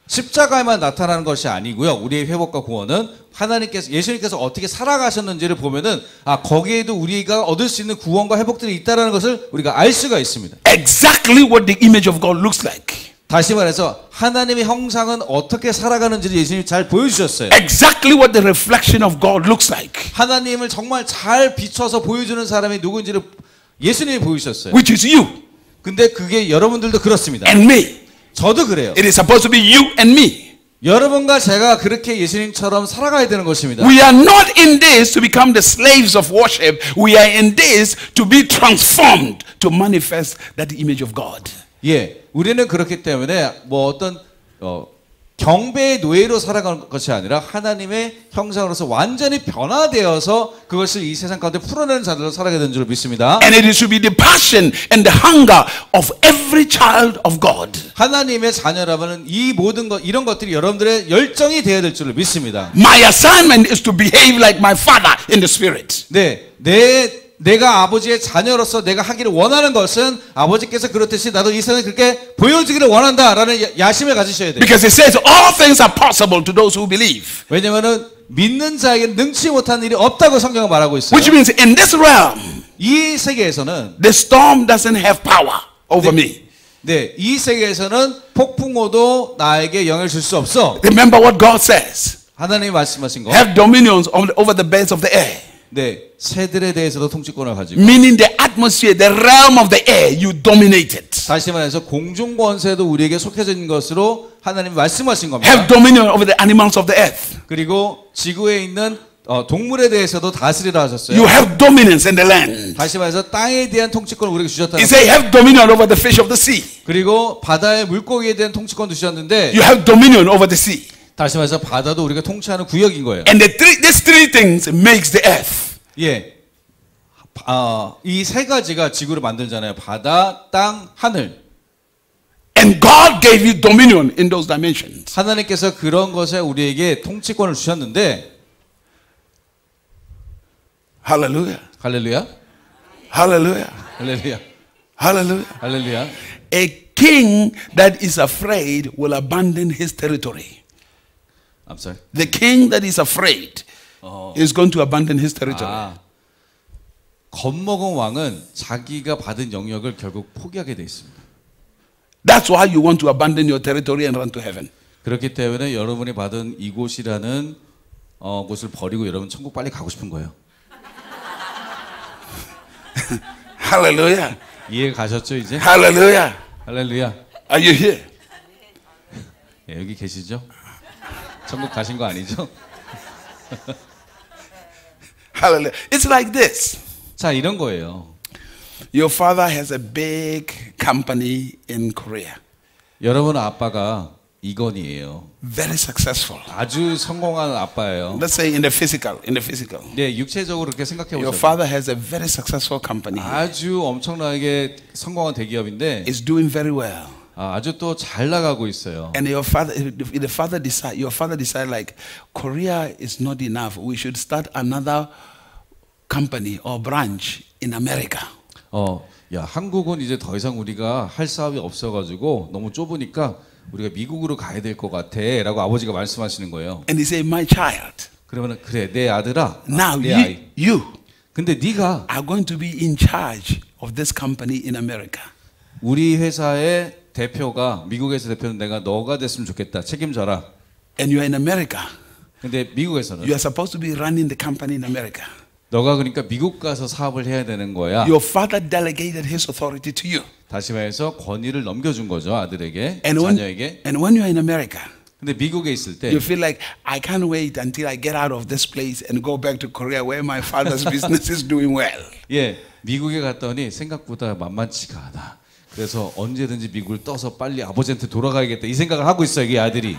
십자가에만 나타나는 것이 아니고요. 우리의 회복과 구원은 하나님께서 예수님께서 어떻게 살아가셨는지를 보면은 거기에도 우리가 얻을 수 있는 구원과 회복들이 있다라는 것을 우리가 알 수가 있습니다. Exactly what the image of God looks like. 다시 말해서 하나님의 형상은 어떻게 살아가는지를 예수님이 잘 보여주셨어요. Exactly what the reflection of God looks like. 하나님을 정말 잘 비춰서 보여주는 사람이 누구인지를 예수님이 보여주셨어요. Which is you 근데 그게 여러분들도 그렇습니다. and me. 저도 그래요. It is supposed to be you and me. 여러분과 제가 그렇게 예수님처럼 살아가야 되는 것입니다. We are not in this to become the slaves of worship. We are in this to be transformed to manifest that image of God. 예, 우리는 그렇기 때문에 뭐 어떤 경배의 노예로 살아가는 것이 아니라 하나님의 형상으로서 완전히 변화되어서 그것을 이 세상 가운데 풀어내는 자들로 살아가야 되는 줄 믿습니다. And it is to be the passion and the hunger of every child of God. 하나님의 자녀라면 이 모든 것 이런 것들이 여러분들의 열정이 되어야 될 줄 믿습니다. My assignment is to behave like my father in the spirit. 네, 내가 아버지의 자녀로서 내가 하기를 원하는 것은 아버지께서 그렇듯이 나도 이 세상에 그렇게 보여주기를 원한다라는 야심을 가지셔야 돼요. Because it says all things are possible to those who believe. 왜냐면은 믿는 자에게는 능치 못한 일이 없다고 성경은 말하고 있어요. Which means in this realm, 이 세계에서는 the storm doesn't have power over me. 네, 이 세계에서는 폭풍우도 나에게 영향을 줄 수 없어. Remember what God says. 하나님이 말씀하신 거. Have dominions over the birds of the air. 네, 새들에 대해서도 통치권을 가지고. Meaning the atmosphere, the realm of the air, you dominate it. 다시 말해서 공중 권세도 우리에게 속해진 것으로 하나님이 말씀하신 겁니다. Have dominion over the animals of the earth. 그리고 지구에 있는 동물에 대해서도 다스리라 하셨어요. You have dominance in the land. 다시 말해서 땅에 대한 통치권을 우리에게 주셨다는 He said, have dominion over the fish of the sea. 그리고 바다의 물고기에 대한 통치권도 주셨는데 You have dominion over the sea. 다시 말해서 바다도 우리가 통치하는 구역인 거예요. And these three things makes the earth. 예, 이 세 가지가 지구를 만들잖아요. 바다, 땅, 하늘. And God gave you dominion in those dimensions. 하나님께서 그런 것에 우리에게 통치권을 주셨는데 Hallelujah. 할렐루야, Hallelujah. 할렐루야, Hallelujah. 할렐루야. A king that is afraid will abandon his territory. I'm sorry. The king that is afraid is going to abandon his territory. 겁먹은 왕은 자기가 받은 영역을 결국 포기하게 돼 있습니다. That's why you want to abandon your territory and run to heaven. 그렇기 때문에 여러분이 받은 이곳이라는 곳을 버리고 여러분 천국 빨리 가고 싶은 거예요. Hallelujah. 이해 가셨죠 이제? Hallelujah. 할렐루야. Are you here? 예, 여기 계시죠? 천국 가신 거 아니죠? Hallelujah. It's like this. 자, 이런 거예요. Your father has a big company in Korea. 여러분 아빠가 이건희예요. Very successful. 아주 성공한 아빠예요. Let's say in the physical. 네, 육체적으로 그렇게 생각해 Your 보세요. father has a very successful company. 아주 엄청나게 성공한 대기업인데 It's doing very well. 아주 또 잘 나가고 있어요. And your father decide like Korea is not enough. We should start another company or branch in America. 야, 한국은 이제 더 이상 우리가 할 사업이 없어가지고 너무 좁으니까 우리가 미국으로 가야 될 것 같아라고 아버지가 말씀하시는 거예요. And he said, "My child, 그러면 그래 내 아들아, now 내 아이. you 근데 네가 are going to be in charge of this company in America." 우리 회사의 대표가 미국에서 대표는 내가 너가 됐으면 좋겠다. 책임져라. And you are in America. 근데 미국에서는 You are supposed to be running the company in America. 너가 그러니까 미국 가서 사업을 해야 되는 거야. Your father delegated his authority to you. 다시 말해서 권위를 넘겨준 거죠 아들에게, And 자녀에게. when you are in America, 근데 미국에 있을 때 you feel like I can't wait until I get out of this place and go back to Korea where my father's business is doing well. 예, 미국에 갔더니 생각보다 만만치가 않아. 그래서 언제든지 미국을 떠서 빨리 아버지한테 돌아가야겠다 이 생각을 하고 있어요, 이 아들이.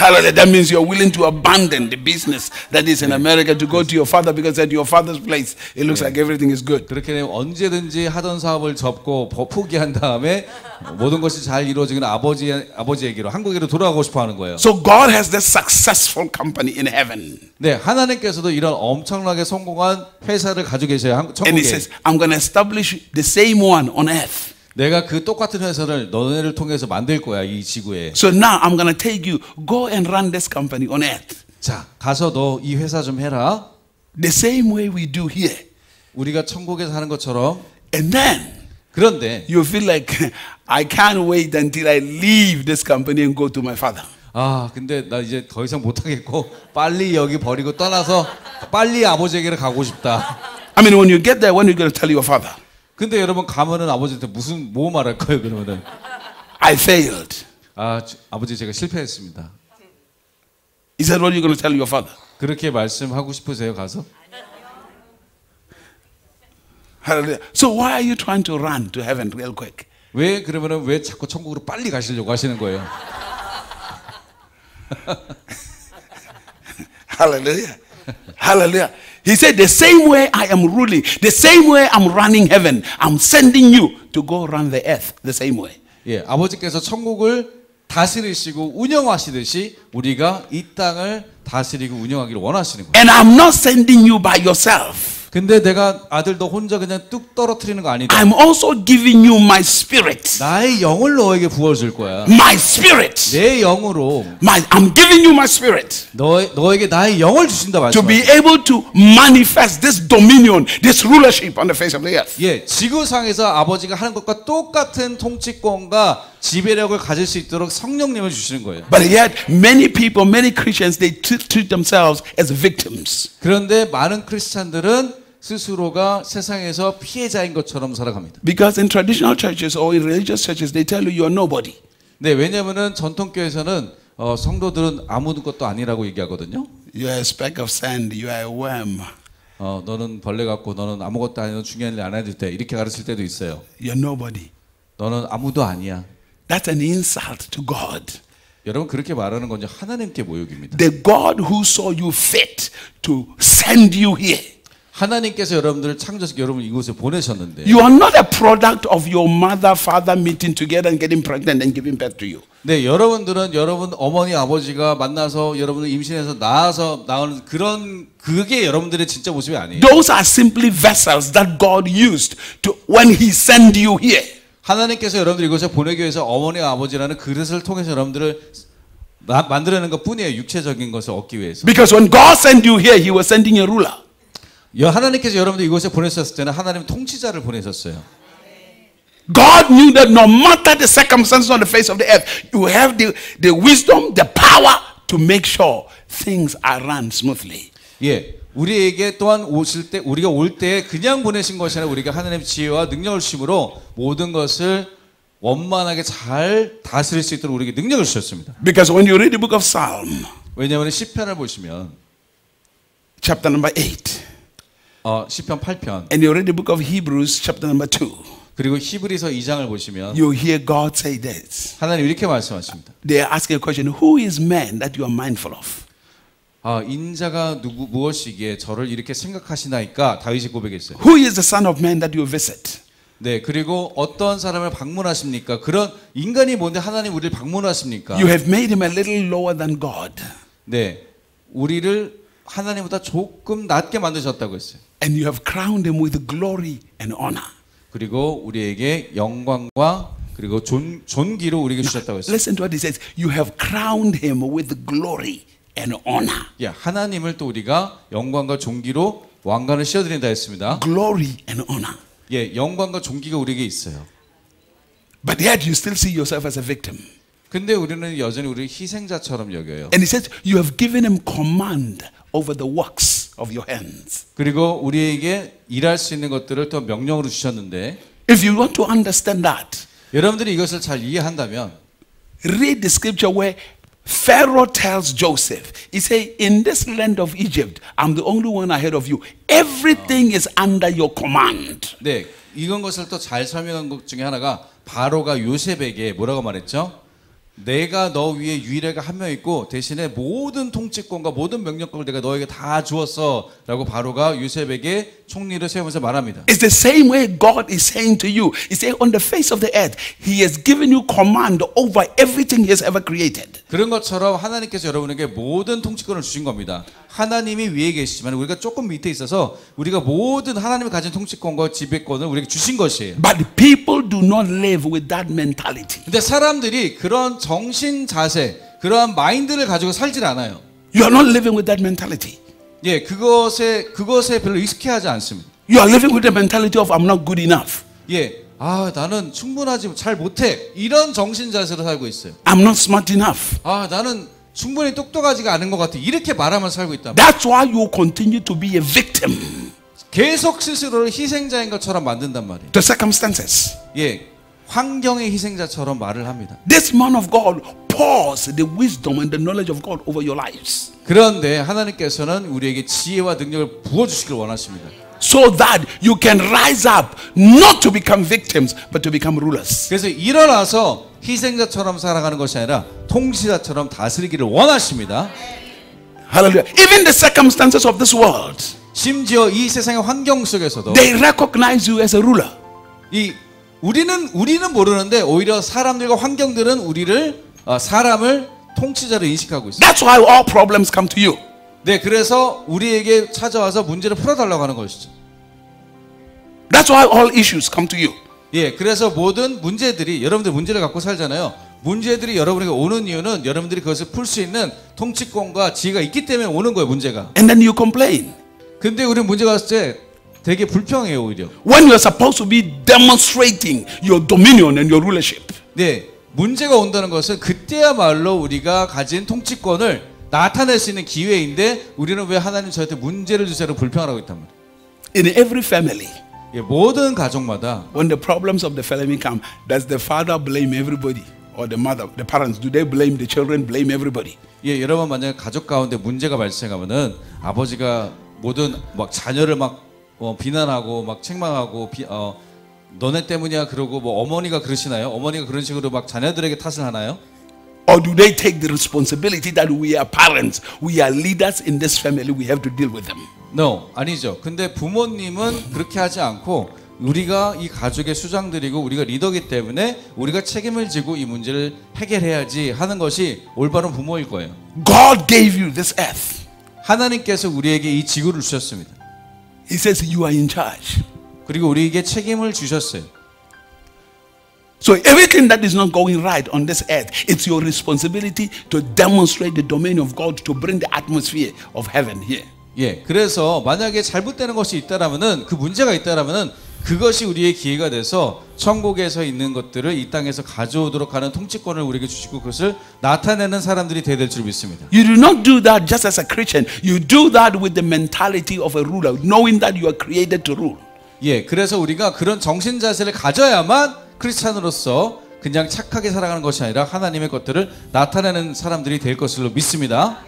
Hallelujah. That means you're willing to abandon the business that is in America to go to your father because at your father's place it looks like everything is good. 그렇게 되면 언제든지 하던 사업을 접고 포기한 다음에 모든 것이 잘 이루어지는 아버지에게로 한국으로 돌아가고 싶어하는 거예요. So God has this successful company in heaven. 네, 하나님께서도 이런 엄청나게 성공한 회사를 가지고 계셔요. And He 천국에. says, I'm going to establish the same one on earth. 내가 그 똑같은 회사를 너네를 통해서 만들 거야 이 지구에. So now I'm going to take you, go and run this company on earth. 자, 가서 너 이 회사 좀 해라. The same way we do here. 우리가 천국에서 하는 것처럼. And then 그런데 you feel like I can't wait until I leave this company and go to my father. 근데 나 이제 더 이상 못 하겠고 빨리 여기 버리고 떠나서 빨리 아버지에게로 가고 싶다. I mean, when you get there, when are you going to tell your father? 근데 여러분 가면은 아버지한테 뭐 말할 거예요 그러면은? I failed. 아버지 제가 실패했습니다. He said, what are you going to tell your father? 그렇게 말씀하고 싶으세요 가서? Hallelujah. So why are you trying to run to heaven real quick? 왜 그러면은 왜 자꾸 천국으로 빨리 가시려고 하시는 거예요? Hallelujah. Hallelujah. He said, the same way I am ruling, the same way I'm running heaven, I'm sending you to go run the earth the same way. 예, 아버지께서 천국을 다스리시고 운영하시듯이 우리가 이 땅을 다스리고 운영하기를 원하시는 거예요. And I'm not sending you by yourself. 근데 내가 아들도 혼자 그냥 뚝 떨어뜨리는 거 아니다. I'm also giving you my spirit. 나의 영을 너에게 부어줄 거야. My spirit. 내 영으로 I'm giving you my spirit. 너에게 나의 영을 주신다 To be 말씀하세요. able to manifest this dominion, this rulership on the face of the earth. 예, 지구상에서 아버지가 하는 것과 똑같은 통치권과 지배력을 가질 수 있도록 성령님을 주시는 거예요. But yet, many people, many Christians, they treat themselves as victims. 그런데 많은 크리스찬들은 스스로가 세상에서 피해자인 것처럼 살아갑니다. Because in traditional churches or in religious churches, they tell you you're nobody. 네, 왜냐면은 전통교회에서는 성도들은 아무것도 아니라고 얘기하거든요. You're a speck of sand. You are a worm. 너는 벌레 같고 너는 아무것도 아니고 중요한 일 안 해도 돼. 이렇게 가르칠 때도 있어요. You're nobody. 너는 아무도 아니야. That's an insult to God. 여러분 그렇게 말하는 건 하나님께 모욕입니다. The God who saw you fit to send you here. 하나님께서 여러분들을 창조해서 여러분 이곳에 보내셨는데 You are not a product of your mother, father meeting together and getting pregnant and giving birth to you. 네, 여러분들은 여러분 어머니 아버지가 만나서 여러분을 임신해서 낳아서 나오는 그게 여러분들의 진짜 모습이 아니에요. Those are simply vessels that God used to when He sent you here. 하나님께서 여러분들 이곳에 보내기 위해서 어머니와 아버지라는 그릇을 통해서 여러분들을 만들어내는 것 뿐이에요. 육체적인 것을 얻기 위해서. Because when God sent you here, He was sending a ruler. 하나님께서 여러분들 이곳에 보내셨을 때는 하나님 통치자를 보내셨어요. God knew that no matter the circumstances on the face of the earth, you have the wisdom, the power to make sure things are run smoothly. 예, 우리에게 또한 우리가 올 때 그냥 보내신 것이 아니라 우리가 하나님의 지혜와 능력을 주심으로 모든 것을 원만하게 잘 다스릴 수 있도록 우리에게 능력을 주셨습니다. Because when you read the book of Psalm, 왜냐하면 시편을 보시면 chapter number 8, 시편 8편 and you read the book of Hebrews, chapter number 2, 그리고 히브리서 2장을 보시면 you hear God say this. 하나님 이렇게 말씀하십니다. They are asking a question, who is man that you are mindful of? 인자가 무엇이기에 저를 이렇게 생각하시나이까 다윗이 고백했어요. Who is the son of man that you visit? 네, 그리고 어떤 사람을 방문하십니까? 그런 인간이 뭔데 하나님 우리를 방문하십니까? You have made him a little lower than God. 네, 우리를 하나님보다 조금 낮게 만드셨다고 했어요. And you have crowned him with glory and honor. 그리고 우리에게 영광과 그리고 존귀로 우리에게 주셨다고 했어요. Listen to what he says. You have crowned him with glory and honor. 예, 하나님을 또 우리가 영광과 존귀로 왕관을 씌워드린다 했습니다. Glory and honor. 예, 영광과 존귀가 우리에게 있어요. But yet you still see yourself as a victim. 근데 우리는 여전히 우리를 희생자처럼 여겨요. And he says, you have given him command over the works of your hands. 그리고 우리에게 일할 수 있는 것들을 또 명령으로 주셨는데 If you want to understand that, 여러분들이 이것을 잘 이해한다면 read the scripture where Pharaoh tells Joseph, he say, in this land of Egypt, I'm the only one ahead of you. Everything is under your command. 네, 이건 것을 또 잘 설명한 것 중에 하나가 바로가 요셉에게 뭐라고 말했죠? 내가 너 위에 유일하게 한 명 있고 대신에 모든 통치권과 모든 명령권을 내가 너에게 다 주었어 라고 바로가 요셉에게 총리를 세우면서 말합니다. It's the same way God is saying to you. He said, on the face of the earth, He has given you command over everything He has ever created. 그런 것처럼 하나님께서 여러분에게 모든 통치권을 주신 겁니다. 하나님이 위에 계시지만 우리가 조금 밑에 있어서 우리가 모든 하나님이 가진 통치권과 지배권을 우리에게 주신 것이에요. But people do not live with that mentality. 근데 사람들이 그런 정신 자세, 그러한 마인드를 가지고 살질 않아요. You are not living with that mentality. 예, 그것에 별로 익숙해하지 않습니다. You are living with the mentality of I'm not good enough. 예, 나는 충분하지 잘 못해 이런 정신 자세로 살고 있어요. I'm not smart enough. 나는 충분히 똑똑하지가 않은 것 같아 이렇게 말하면서 살고 있다. That's why you continue to be a victim 계속 스스로를 희생자인 것처럼 만든단 말이에요. to circumstances. 예, 환경의 희생자처럼 말을 합니다. This man of God pours the wisdom and the knowledge of God over your lives, 그런데 하나님께서는 우리에게 지혜와 능력을 부어주시길 원하십니다. so that you can rise up not to become victims but to become rulers. 그래서 일어나서 희생자처럼 살아가는 것이 아니라 통치자처럼 다스리기를 원하십니다. Hallelujah. Even the circumstances of this world, 심지어 이 세상의 환경 속에서도 they recognize you as a ruler. 우리는 모르는데 오히려 사람들과 환경들은 사람을 통치자로 인식하고 있어요. That's why all problems come to you. 네, 그래서 우리에게 찾아와서 문제를 풀어달라고 하는 것이죠. That's why all issues come to you. 예, 그래서 모든 문제들이 여러분들 문제를 갖고 살잖아요. 문제들이 여러분에게 오는 이유는 여러분들이 그것을 풀 수 있는 통치권과 지혜가 있기 때문에 오는 거예요, 문제가. And then you complain. 근데 우리 문제가 왔을 때 되게 불평해요, 오히려. When you're supposed to be demonstrating your dominion and your rulership. 네, 문제가 온다는 것은 그때야말로 우리가 가진 통치권을 나타낼 수 있는 기회인데 우리는 왜 하나님 저한테 문제를 주세요라고 불평하고 있단 말이에요. In every family, 예, 모든 가정마다 when the problems of the family come, does the father blame everybody? Or the mother, the parents, do they blame the children, blame everybody? 예, 여러분 만약에 가족 가운데 문제가 발생하면은 아버지가 모든 막 자녀를 막 비난하고 막 책망하고 너네 때문이야 그러고 뭐 어머니가 그러시나요? 어머니가 그런 식으로 막 자녀들에게 탓을 하나요? Or do they take the responsibility that we are parents, we are leaders in this family, we have to deal with them? No, 아니죠. 근데 부모님은 그렇게 하지 않고 우리가 이 가족의 수장들이고 우리가 리더이기 때문에 우리가 책임을 지고 이 문제를 해결해야지 하는 것이 올바른 부모일 거예요. God gave you this earth. 하나님께서 우리에게 이 지구를 주셨습니다. He says you are in charge. 그리고 우리에게 책임을 주셨어요. So everything that is not going right on this earth, it's your responsibility to demonstrate the domain of God, to bring the atmosphere of heaven here. 예, 그래서 만약에 잘못되는 것이 있다라면은 그 문제가 있다라면은 그것이 우리의 기회가 돼서 천국에서 있는 것들을 이 땅에서 가져오도록 하는 통치권을 우리에게 주시고 그것을 나타내는 사람들이 되어야 될 줄 믿습니다. You do not do that just as a Christian. You do that with the mentality of a ruler, knowing that you are created to rule. 예, 그래서 우리가 그런 정신 자세를 가져야만 크리스찬으로서 그냥 착하게 살아가는 것이 아니라 하나님의 것들을 나타내는 사람들이 될 것으로 믿습니다.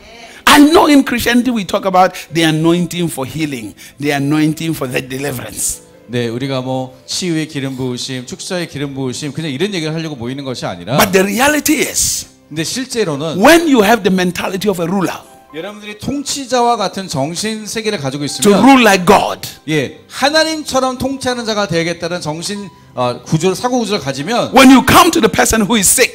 I know in Christianity we talk about the anointing for healing, the anointing for the deliverance. 네, 우리가 뭐 치유의 기름 부으심, 축사의 기름 부으심 그냥 이런 얘기를 하려고 모이는 것이 아니라 But the reality is, 근데 실제로는 when you have the mentality of a ruler, 여러분들이 통치자와 같은 정신 세계를 가지고 to 있으면 rule like God, 예, 하나님처럼 통치하는 자가 되겠다는 정신 구조를 사고 구조를 가지면 when you come to the person who is sick,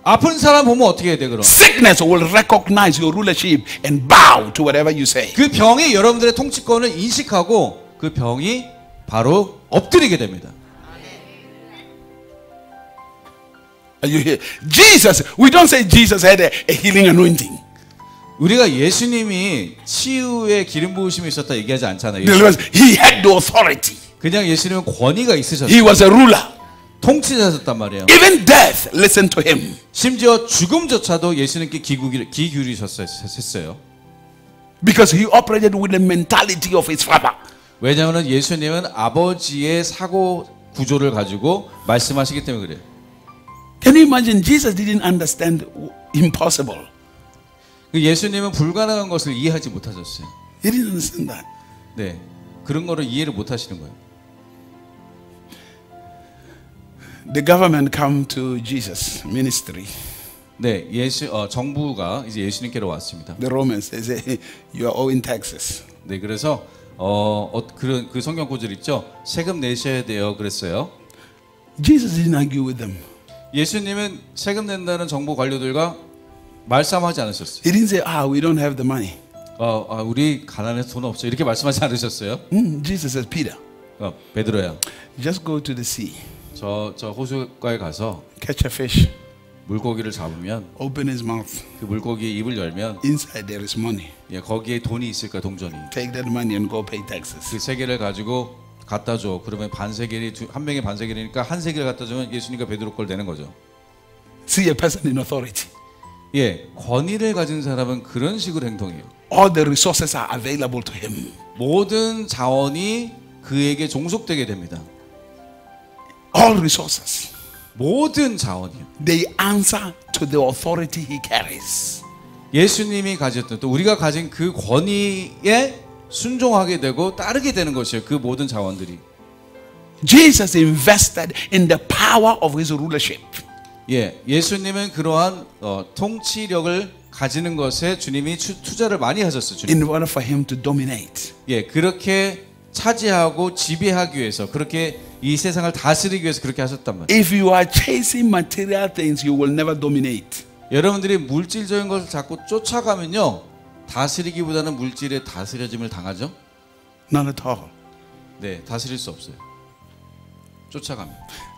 아픈 사람 보면 어떻게 해야 돼 그럼? sickness will recognize your rulership and bow to whatever you say. 그 병이 여러분들의 통치권을 인식하고 그 병이 바로 엎드리게 됩니다. Are you here? Jesus, we don't say Jesus had a healing anointing. 우리가 예수님이 치유의 기름 부으심이 있었다 얘기하지 않잖아요. He had the authority. 그냥 예수님은 권위가 있으셨어요. He was a ruler. 통치자셨단 말이에요. Even death listened to him. 심지어 죽음조차도 예수님께 귀 기울이셨어요. Because he operated with the mentality of his father. 왜냐하면 예수님은 아버지의 사고 구조를 가지고 말씀하시기 때문에 그래요. Can you imagine? Jesus didn't understand impossible. 예수님은 불가능한 것을 이해하지 못하셨어요. He didn't understand that. 네, 그런 거를 이해를 못하시는 거예요. The government come to Jesus ministry. 네, 정부가 이제 예수님께로 왔습니다. The Romans, they say, you are owing taxes. 네, 그래서 그런 그 성경 구절 있죠. 세금 내셔야 돼요. 그랬어요. Jesus didn't argue with them. 예수님은 세금 낸다는 정부 관료들과 말싸움하지 않으셨어요. He didn't say, we don't have the money. 우리 가난해서 돈 없어 이렇게 말씀하지 않으셨어요. Jesus says, Peter, 베드로야, just go to the sea, 저 호수가에 가서 catch a fish, 물고기를 잡으면 open his mouth. 그 물고기 입을 열면 Inside there is money. 예, 거기에 돈이 있을 거야, 동전이. Take that money and go pay taxes. 그 세계를 가지고 갖다 줘. 그러면 반세겔이 한 명의 반세겔이니까 한 세겔 갖다 주면 예수님과 베드로 걸 내는 거죠. See a person in authority. 예, 권위를 가진 사람은 그런 식으로 행동해요. All the resources are available to him. 모든 자원이 그에게 종속되게 됩니다. All resources. 모든 자원이요. They answer to the authority he carries. 예수님이 가졌던 또 우리가 가진 그 권위에 순종하게 되고 따르게 되는 것이에요. 그 모든 자원들이. Jesus invested in the power of his rulership. 예, 예수님은 그러한 통치력을 가지는 것에 주님이 투자를 많이 하셨어요. 주님. In order for him to dominate. 예, 그렇게 차지하고 지배하기 위해서 그렇게 이 세상을 다스리기 위해서 그렇게 하셨단 말이에요. If you are chasing material things, you will never dominate. 여러분들이 물질적인 것을 자꾸 쫓아가면요, 다스리기보다는 물질에 다스려짐을 당하죠. Not at all. 네, 다스릴 수 없어요. 쫓아가면.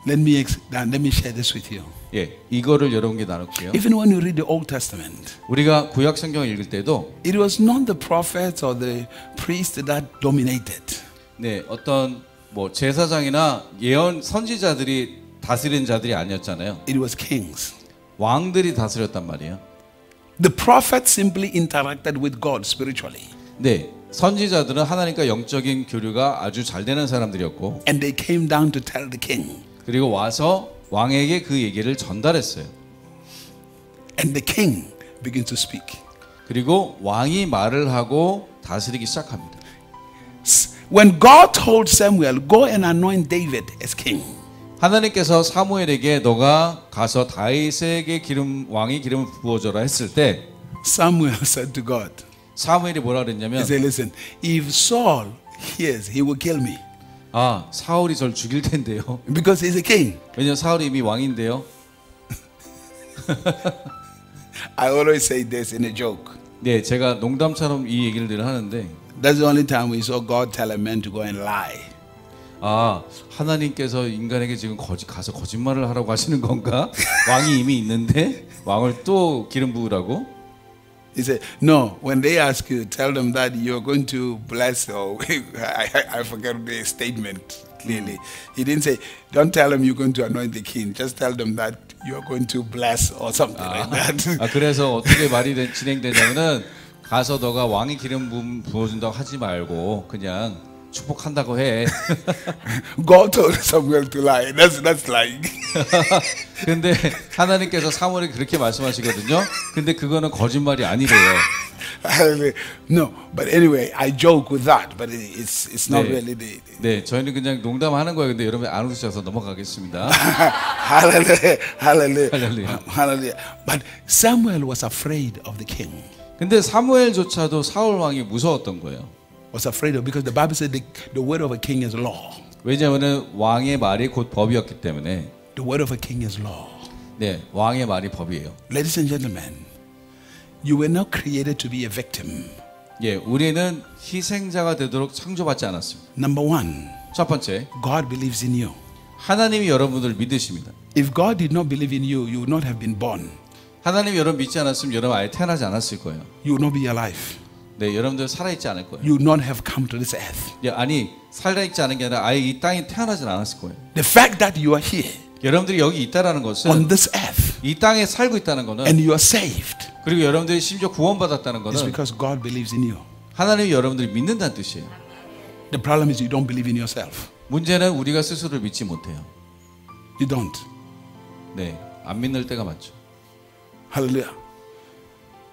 Let me share this with you. 예, 이거를 여러분께 나눌게요. Even when you read the Old Testament, 우리가 구약 성경을 읽을 때도 it was not the prophets or the priests that dominated. 네, 어떤 뭐 제사장이나 예언 선지자들이 다스리는 자들이 아니었잖아요. It was kings. 왕들이 다스렸단 말이에요. The prophets simply interacted with God spiritually. 네, 선지자들은 하나님과 영적인 교류가 아주 잘 되는 사람들이었고, And they came down to tell the king. 그리고 와서 왕에게 그 얘기를 전달했어요. And the king began to speak. 그리고 왕이 말을 하고 다스리기 시작합니다. When God told Samuel, go and anoint David as king. 하나님께서 사무엘에게 너가 가서 다윗에게 왕이 기름을 부어줘라 했을 때 Samuel said to God, 사무엘이 뭐라 he 그랬냐면, said, listen, if Saul hears, he will kill me. 사울이 절 죽일 텐데요. Because he's a king. 왜냐면 사울이 이미 왕인데요. I always say this in a joke. 네, 제가 농담처럼 이 얘기를 늘 하는데, That's the only time we saw God tell a man to go and lie. 하나님께서 인간에게 지금 가서 거짓말을 하라고 하시는 건가? 왕이 이미 있는데 왕을 또 기름 부으라고? He said, no, when they ask you, tell them that you're going to bless, or I forget the statement clearly. He didn't say, don't tell them you're going to anoint the king. Just tell them that you're going to bless or something like that. 그래서 어떻게 말이 진행되냐면은 가서 너가 왕이 기름 부어준다고 하지 말고 그냥 축복한다고 해. God told Samuel to lie. That's lying. 근데 하나님께서 사무엘에게 그렇게 말씀하시거든요. 근데 그거는 거짓말이 아니래요. Hallelujah. No, but anyway, I joke with that, but it's not 네. really the. 네, 저희는 그냥 농담하는 거예요. 근데 여러분 안 웃으셔서 넘어가겠습니다. Hallelujah, hallelujah, Hallelujah. hallelujah. But Samuel was afraid of the king. 근데 사무엘조차도 사울 왕이 무서웠던 거예요. Was afraid of because the Bible said the word of a king is law. 왜냐하면 왕의 말이 곧 법이었기 때문에. The word of a king is law. 네, 왕의 말이 법이에요. Ladies and gentlemen, you were not created to be a victim. 예, 우리는 희생자가 되도록 창조받지 않았습니다. Number one, 첫 번째, God believes in you. 하나님이 여러분들을 믿으십니다. If God did not believe in you, you would not have been born. 하나님이 여러분 믿지 않았으면 여러분 아예 태어나지 않았을 거예요. You would not be alive. 네, 여러분들 살아있지 않을 거예요. You would not have come to this earth. 예, 아니 살아있지 않은 게 아니라 아예 이 땅에 태어나진 않았을 거예요. The fact that you are here 여러분들이 여기 있다라는 것은 on this earth 이 땅에 살고 있다는 거는 and you are saved 그리고 여러분들이 심지어 구원받았다는 is 거는 because God believes in you. 하나님이 여러분들이 믿는다는 뜻이에요. The problem is you don't believe in yourself. 문제는 우리가 스스로를 믿지 못해요. You don't. 네, 안 믿는 때가 많죠. Hallelujah.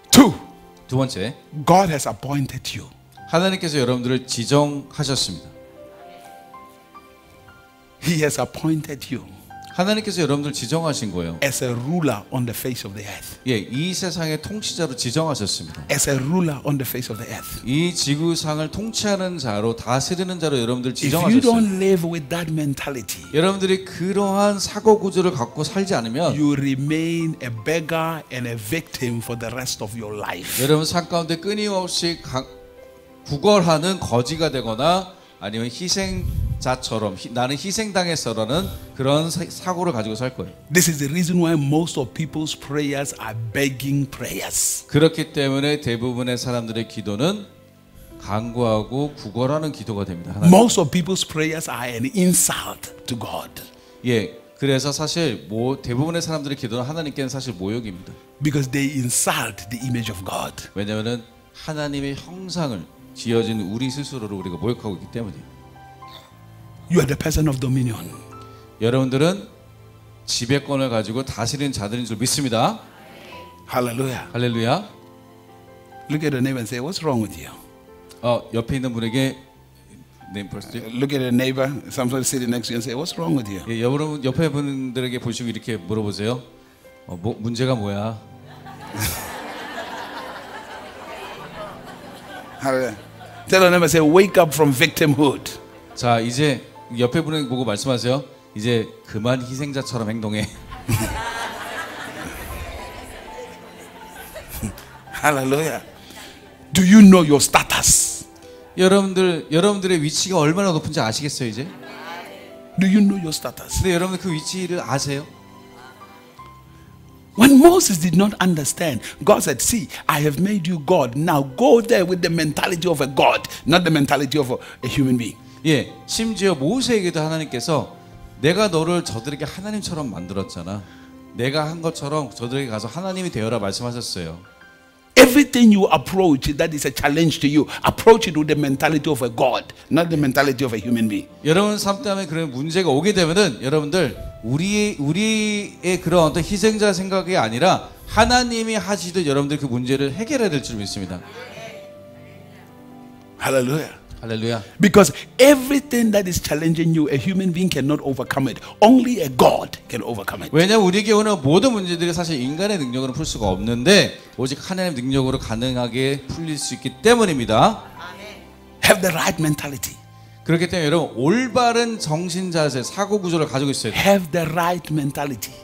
Two, 두 번째, God has appointed you 하나님께서 여러분들을 지정하셨습니다. He has appointed you 하나님께서 여러분들 지정하신 거예요. as a ruler on the face of the earth. 예, 이 세상의 통치자로 지정하셨습니다. As a ruler on the face of the earth. 이 지구상을 통치하는 자로 다스리는 자로 여러분들 If you 지정하셨어요. don't live with that mentality, 여러분들이 그러한 사고 구조를 갖고 살지 않으면 you remain a beggar and a victim for the rest of your life. 여러분 삶 가운데 끊임없이 구걸하는 거지가 되거나 아니면 희생자처럼 나는 희생당했어라는 그런 사고를 가지고 살 거예요. This is the reason why most of people's prayers are begging prayers. 그렇기 때문에 대부분의 사람들의 기도는 간구하고 구걸하는 기도가 됩니다. 하나님. Most of people's prayers are an insult to God. 예, 그래서 사실 대부분의 사람들의 기도는 하나님께는 사실 모욕입니다. Because they insult the image of God. 왜냐하면 하나님의 형상을 지어진 우리 스스로를 우리가 모욕하고 있기 때문이에요. You are the person of dominion. 여러분들은 지배권을 가지고 다스리는 자들인 줄 믿습니다. Hallelujah. 할렐루야. Look at your neighbor and say, what's wrong with you? 옆에 있는 분에게 name first. Look at your neighbor, someone sitting next to you and say, what's wrong with you? 예, 여러분 옆에 분들에게 보시고 이렇게 물어보세요. 문제가 뭐야? Hallelujah. Tell your neighbor, say, wake up from victimhood. 자, 이제 옆에 분을 보고 말씀하세요. 이제 그만 희생자처럼 행동해. Hallelujah. Do you know your status? 여러분들의 위치가 얼마나 높은지 아시겠어요, 이제? Do you know your status? 근데 여러분들 그 위치를 아세요? When Moses did not understand, God said, see, I have made you God. Now go there with the mentality of a God, not the mentality of a human being. 예, 심지어 모세에게도 하나님께서 내가 너를 저들에게 하나님처럼 만들었잖아. 내가 한 것처럼 저들에게 가서 하나님이 되어라 말씀하셨어요. Everything you approach that is a challenge to you, approach it with the mentality of a God, not the mentality of a human being. 여러분 삶 때문에 그런 문제가 오게 되면은 여러분들 우리의 그런 어떤 희생자 생각이 아니라 하나님이 하시듯 여러분들 그 문제를 해결해야 될 줄 믿습니다. Hallelujah. 할렐루야. Because everything that is challenging you, a human being cannot overcome it. Only a God can overcome it. 왜냐하면 우리에게 오는 모든 문제들이 사실 인간의 능력으로 풀 수가 없는데 오직 하나님의 능력으로 가능하게 풀릴 수 있기 때문입니다. Have the right mentality. 그렇기 때문에 여러분 올바른 정신 자세, 사고 구조를 가지고 있어야 돼요. Have the right mentality.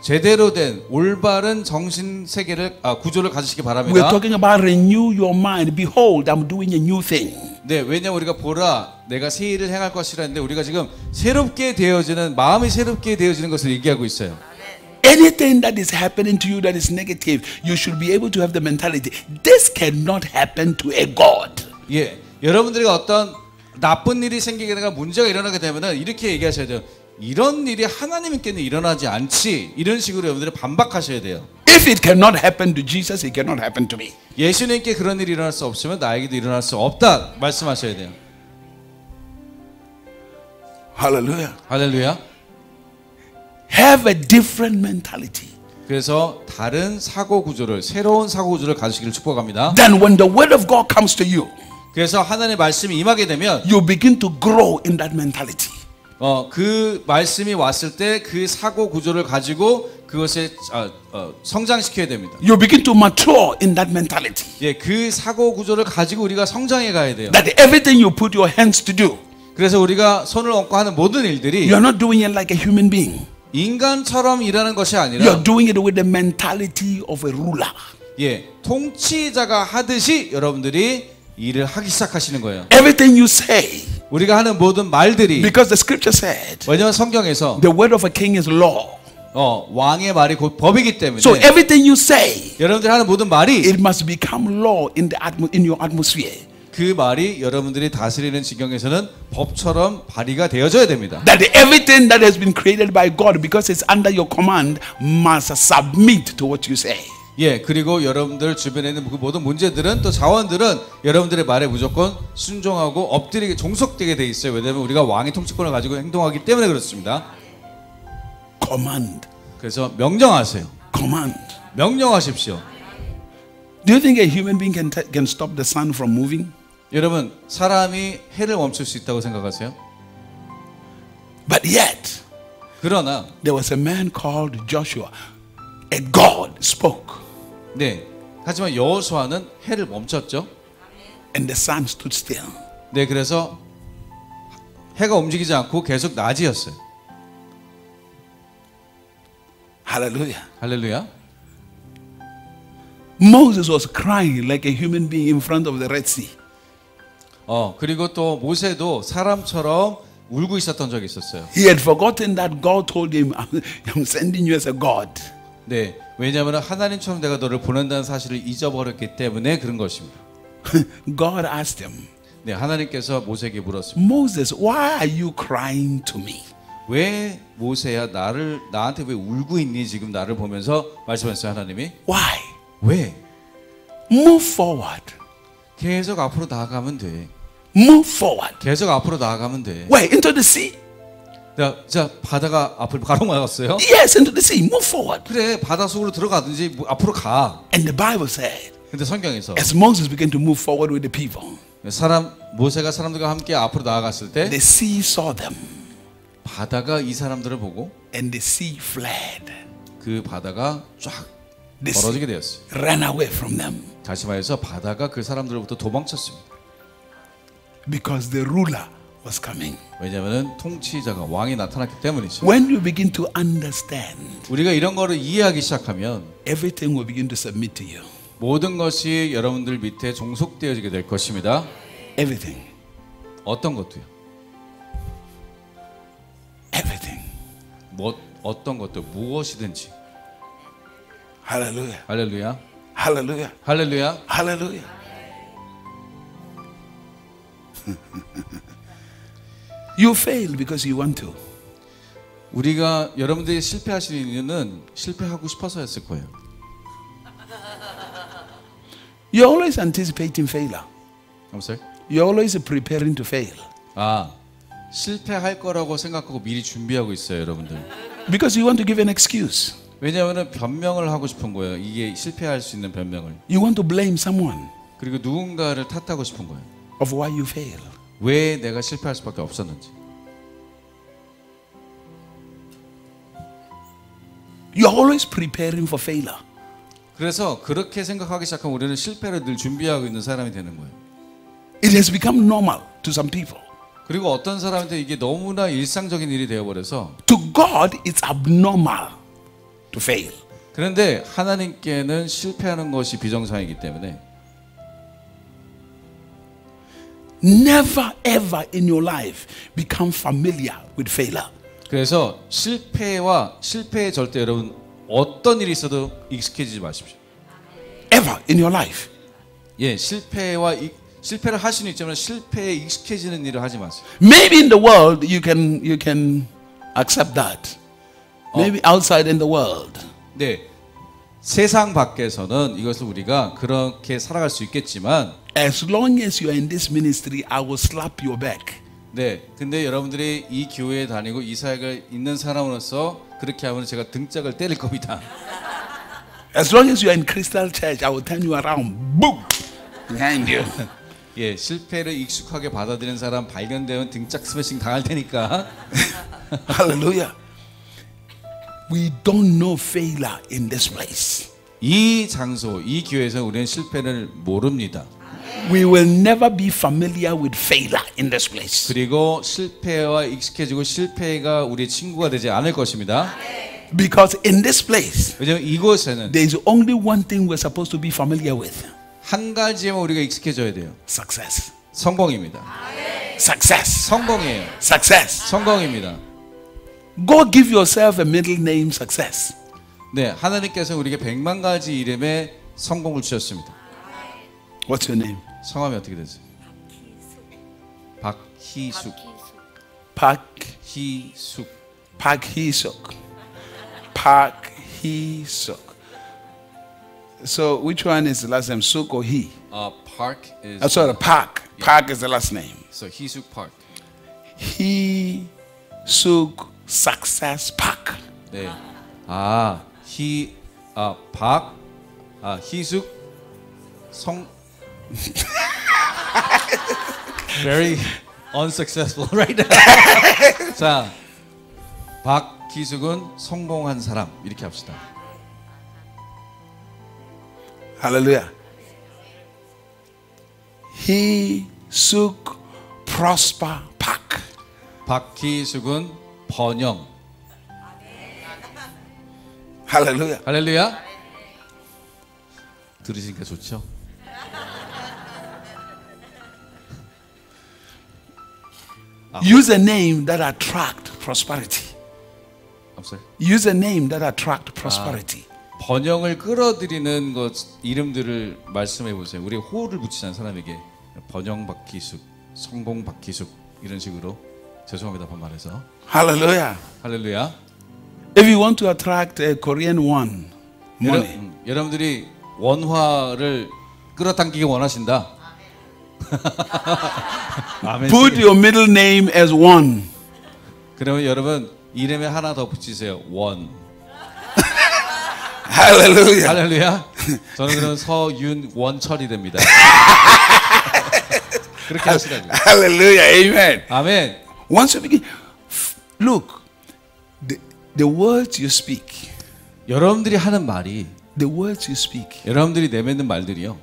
제대로 된 올바른 정신 세계를 구조를 가지시기 We're 바랍니다. talking about renew your mind. Behold, I'm doing a new thing. 네, 왜냐면 우리가 보라 내가 새 일을 행할 것이라 했는데 우리가 지금 새롭게 되어지는 마음이 새롭게 되어지는 것을 얘기하고 있어요. Anything that is happening to you that is negative, you should be able to have the mentality. This cannot happen to a God. 예, 여러분들이 어떤 나쁜 일이 생기게 되거나 문제가 일어나게 되면은 이렇게 얘기하셔야 돼요. 이런 일이 하나님께는 일어나지 않지. 이런 식으로 여러분들이 반박하셔야 돼요. If it cannot happen to Jesus, it cannot happen to me. 예수님께 그런 일이 일어날 수 없으면 나에게도 일어날 수 없다 말씀하셔야 돼요. Hallelujah. 할렐루야. Have a different mentality. 그래서 다른 사고 구조를 새로운 사고 구조를 가지시기를 축복합니다. Then when the word of God comes to you, 그래서 하나님의 말씀이 임하게 되면 you begin to grow in that mentality. 그 말씀이 왔을 때 그 사고 구조를 가지고 그것을 성장시켜야 됩니다. You begin to mature in that mentality. 예, 그 사고 구조를 가지고 우리가 성장해 가야 돼요. That everything you put your hands to do, 그래서 우리가 손을 얹고 하는 모든 일들이 you're not doing it like a human being. 인간처럼 일하는 것이 아니라 You're doing it with the mentality of a ruler. 예, 통치자가 하듯이 여러분들이 일을 하기 시작하시는 거예요. Everything you say, 우리가 하는 모든 말들이 because the scripture said, 왜냐하면 성경에서 the word of a king is law. 왕의 말이 곧 법이기 때문에 So everything you say, 여러분들이 하는 모든 말이 it must become law in your atmosphere. 그 말이 여러분들이 다스리는 지경에서는 법처럼 발휘가 되어져야 됩니다. That everything that has been created by God, because it's under your command, must submit to what you say. 예, 그리고 여러분들 주변에 있는 그 모든 문제들은 또 자원들은 여러분들의 말에 무조건 순종하고 엎드리게 종속되게 돼 있어요. 왜냐하면 우리가 왕의 통치권을 가지고 행동하기 때문에 그렇습니다. Command. 그래서 명령하세요. Command. 명령하십시오. Do you think a human being can stop the sun from moving? 여러분, 사람이 해를 멈출 수 있다고 생각하세요? But yet, 그러나 there was a man called Joshua. A God spoke, 네, 하지만 여호수아는 해를 멈췄죠. and the sun stood still. 네, 그래서 해가 움직이지 않고 계속 낮이었어요. Hallelujah. 할렐루야. Moses was crying like a human being in front of the Red Sea. 그리고 또 모세도 사람처럼 울고 있었던 적이 있었어요. He had forgotten that God told him, I'm sending you as a God. 네, 왜냐하면 하나님처럼 내가 너를 보낸다는 사실을 잊어버렸기 때문에 그런 것입니다. God asked him, 네, 하나님께서 모세에게 물었습니다. Moses, why are you crying to me? 왜 모세야 나한테 왜 울고 있니? 지금 나를 보면서 말씀하셨어요. 하나님이 Why? 왜? Move forward. 계속 앞으로 나아가면 돼. Move forward. 계속 앞으로 나아가면 돼. Where? Into the sea? 자, 바다가 앞으로 가로막았어요. Yes, into the sea. Move forward. 그래, 바다 속으로 들어가든지 앞으로 가. And the Bible said, 근데 성경에서 as Moses began to move forward with the people, 모세가 사람들과 함께 앞으로 나아갔을 때 the sea saw them, 바다가 이 사람들을 보고 and the sea fled. 그 바다가 쫙 The sea 벌어지게 되었어요. ran away from them 다시 말해서 바다가 그 사람들로부터 도망쳤습니다. because the ruler was coming. 왜냐하면 통치자가 왕이 나타났기 때문이죠. When you begin to understand, 우리가 이런 거를 이해하기 시작하면 everything will begin to submit to you. 모든 것이 여러분들 밑에 종속되어지게 될 것입니다. Everything. 어떤 것도요. Everything. 어떤 것도 무엇이든지. Hallelujah. 할렐루야. Hallelujah. 할렐루야. Hallelujah. You fail because you want to. 우리가 여러분들이 실패하시는 이유는 실패하고 싶어서였을 거예요. You're always anticipating failure. I'm sorry? You're always preparing to fail. 실패할 거라고 생각하고 미리 준비하고 있어요, 여러분들. Because you want to give an excuse. 왜냐하면 변명을 하고 싶은 거예요. 이게 실패할 수 있는 변명을. You want to blame someone 그리고 누군가를 탓하고 싶은 거예요. of why you fail. 왜 내가 실패할 수밖에 없었는지. You're always preparing for failure. 그래서 그렇게 생각하기 시작하면 우리는 실패를 늘 준비하고 있는 사람이 되는 거예요. It has become normal to some people. 그리고 어떤 사람한테 이게 너무나 일상적인 일이 되어버려서 To God, it's abnormal to fail. 그런데 하나님께는 실패하는 것이 비정상이기 때문에 Never ever in your life become familiar with failure. 그래서 실패에 절대 여러분 어떤 일이 있어도 익숙해지지 마십시오. Ever in your life. 예, 실패를 할 수는 있지만 실패에 익숙해지는 일을 하지 마세요. Maybe in the world you can accept that. Maybe outside in the world. 네, 세상 밖에서는 이것을 우리가 그렇게 살아갈 수 있겠지만, As long as you are in this ministry, I will slap your back. 네, 근데 여러분들이 이 교회에 다니고 이 사역에 있는 사람으로서 그렇게 하면 제가 등짝을 때릴 겁니다. As long as you are in Crystal Church, I will turn you around. Boom! Behind you. 예, 실패를 익숙하게 받아들이는 사람 발견되면 등짝 스매싱 당할 테니까. Hallelujah. We don't know failure in this place. 이 장소, 이 교회에서 우리는 실패를 모릅니다. We will never be familiar with failure in this place. 그리고 실패와 익숙해지고 실패가 우리의 친구가 되지 않을 것입니다. Because in this place, 왜냐하면 이곳에는 there is only one thing we're supposed to be familiar with. 한 가지에만 우리가 익숙해져야 돼요. Success. 성공입니다. Success. 성공이에요. Success. 성공입니다. Go give yourself a middle name, Success. 네, 하나님께서 우리에게 100만 가지 이름의 성공을 주셨습니다. What's your name? 성함이 어떻게 되세요? 박희숙. 희숙. Park Hisuk. Park Hisuk. So which one is the last name? Suk or he? Park is. Sorry, Park. Park is the last name. So 희숙 Park. He Suk Success Park. 네. 희숙 성. Very unsuccessful right now. 자, 박희숙은 성공한 사람 이렇게 합시다. Hallelujah. He Suk Prosper Park. 박희숙은 번영. Hallelujah. 할렐루야. 들으시니까 좋죠? Use a name that attract prosperity. I'm sorry. Use a name that attract prosperity. 번영을 끌어들이는 것 이름들을 말씀해 보세요. 우리 호를 붙이자는 사람에게 번영 박희숙, 성공 박희숙 이런 식으로 죄송합니다 반말해서. Hallelujah. 할렐루야. If you want to attract a Korean won money, 여러분들이 원화를 끌어당기기 원하신다. 아멘. put your middle name as won. 그러면 여러분 이름에 하나 더 붙이세요. 원. Hallelujah. 할렐루야. 저는 그럼 서윤원철이 됩니다. 그렇게 하시라고요. Hallelujah. Amen. 아멘. Once you begin, look, the words you speak, 여러분들이 하는 말이 the words you speak 여러분들이 내뱉는 말들이요.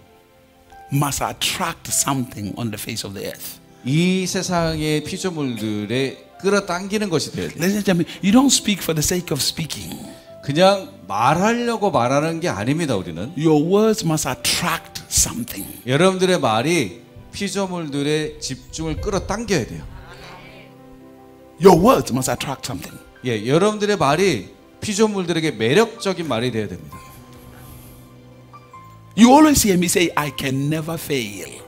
must attract something on the face of the earth. 이 세상의 피조물들에 끌어당기는 것이 돼야 돼요. Ladies and gentlemen, you don't speak for the sake of speaking. 그냥 말하려고 말하는 게 아닙니다. 우리는 Your words must attract something. 여러분들의 말이 피조물들의 집중을 끌어당겨야 돼요. Your words must attract something. 예, 여러분들의 말이 피조물들에게 매력적인 말이 돼야 됩니다. You always hear me say, I can never fail.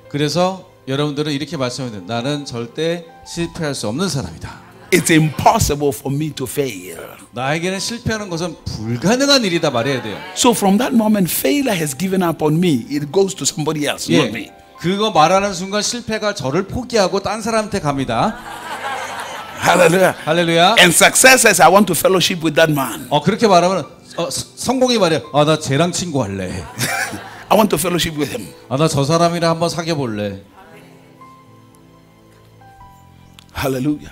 그래서 여러분들은 이렇게 말씀해요. 나는 절대 실패할 수 없는 사람이다. It's impossible for me to fail. 나에게는 실패하는 것은 불가능한 일이다 말해야 돼요. So from that moment, failure has given up on me. It goes to somebody else, not me. 예, 그거 말하는 순간 실패가 저를 포기하고 딴 사람한테 갑니다. Hallelujah. 할렐루야. And success says, I want to fellowship with that man. 그렇게 말하면 성공이 말해. 나 쟤랑 친구할래. I want to fellowship with him. 나 저 사람이랑 한번 사귀어 볼래. Hallelujah.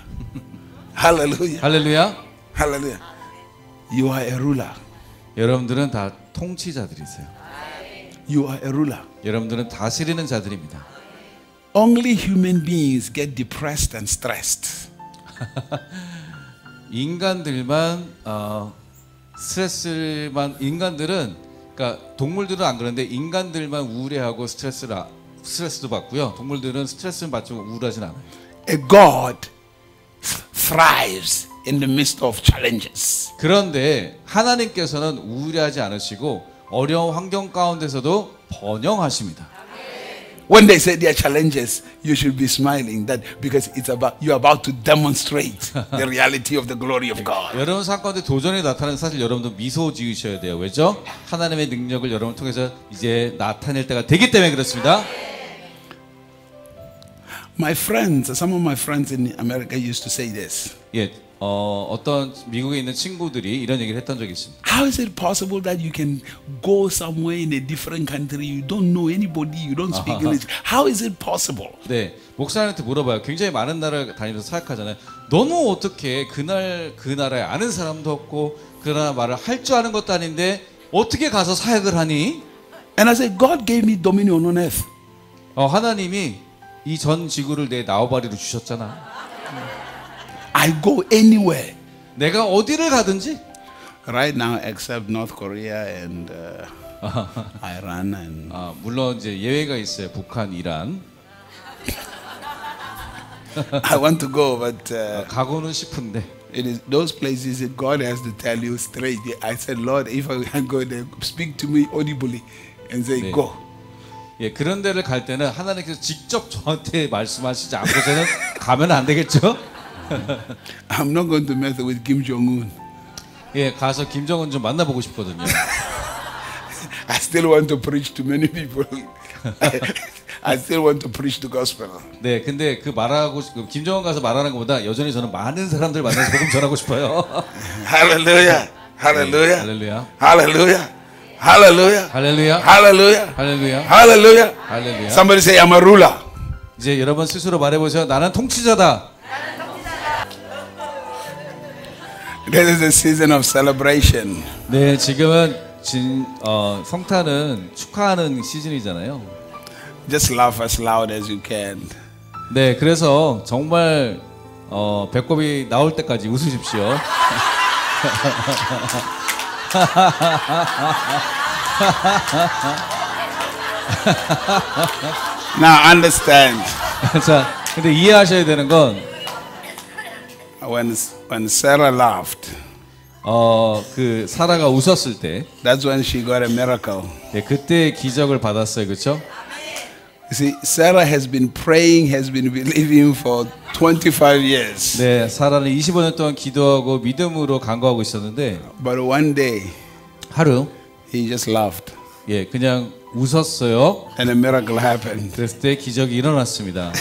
Hallelujah. 할렐루야. Hallelujah. You are a ruler. 여러분들은 다 통치자들이세요. You are a ruler. 여러분들은 다스리는 자들입니다. Only human beings get depressed and stressed. 인간들만 스트레스만 인간들은 그러니까 동물들은 안 그런데 인간들만 우울해하고 스트레스도 받고요. 동물들은 스트레스는 받지 우울하진 않아요. A God thrives in the midst of challenges. 그런데 하나님께서는 우울해하지 않으시고 어려운 환경 가운데서도 번영하십니다. When they say there are challenges, you should be smiling that because it's about you're about to demonstrate the reality of the glory of God. 여러분 삶 가운데 도전이 나타나는 사실 여러분도 미소 지으셔야 돼요. 왜죠? 하나님의 능력을 여러분 통해서 이제 나타낼 때가 되기 때문에 그렇습니다. My friends, some of my friends in America used to say this. 예, 어떤 미국에 있는 친구들이 이런 얘기를 했던 적이 있습니다. How is it possible that you can go somewhere in a different country, you don't know anybody, you don't speak English? How is it possible? 네, 목사님한테 물어봐요. 굉장히 많은 나라를 다니면서 사역하잖아요. 너는 어떻게 그 나라에 아는 사람도 없고 그 나라 말을 할 줄 아는 것도 아닌데 어떻게 가서 사역을 하니? And I said, God gave me dominion on earth. 하나님이 이 전 지구를 내 나우바리로 주셨잖아. I go anywhere. 내가 어디를 가든지. Right now, except North Korea and Iran and 물론 이제 예외가 있어요. 북한, 이란. I want to go, but 가고는 싶은데. it is those places that God has to tell you straight. I said, Lord, if I can go there, speak to me audibly and say, 네. go. 예, 그런 데를 갈 때는 하나님께서 직접 저한테 말씀하시지 않고서는 가면 안 되겠죠? I'm not going to mess with Kim Jong-un. 예, 가서 김정은 좀 만나보고 싶거든요. I still want to preach to many people. I still want to preach the gospel. 네, 근데 그 김정은 가서 말하는 것보다 여전히 저는 많은 사람들 만나서 복음 전하고 싶어요. Hallelujah. Hallelujah. 할렐루야. Hallelujah. Hallelujah. 할렐루야. Hallelujah. 할렐루야. Hallelujah. 할렐루야. Somebody say, I'm a ruler. 이제 여러분 스스로 말해보세요. 나는 통치자다. This is a season of celebration. 네, 지금은 성탄은 축하하는 시즌이잖아요. Just laugh as loud as you can. 네, 그래서 정말 배꼽이 나올 때까지 웃으십시오. Now understand. 자, 근데 이해하셔야 되는 건 When Sarah laughed, 그 사라가 웃었을 때, that's when she got a miracle. 네, 그때 기적을 받았어요, 그렇죠? You see, Sarah has been praying, has been believing for 25 years. 네, 사라는 25년 동안 기도하고 믿음으로 간구하고 있었는데 But one day, 하루, he just laughed, 예, 그냥 웃었어요. and a miracle happened. 그랬을 때 기적이 일어났습니다.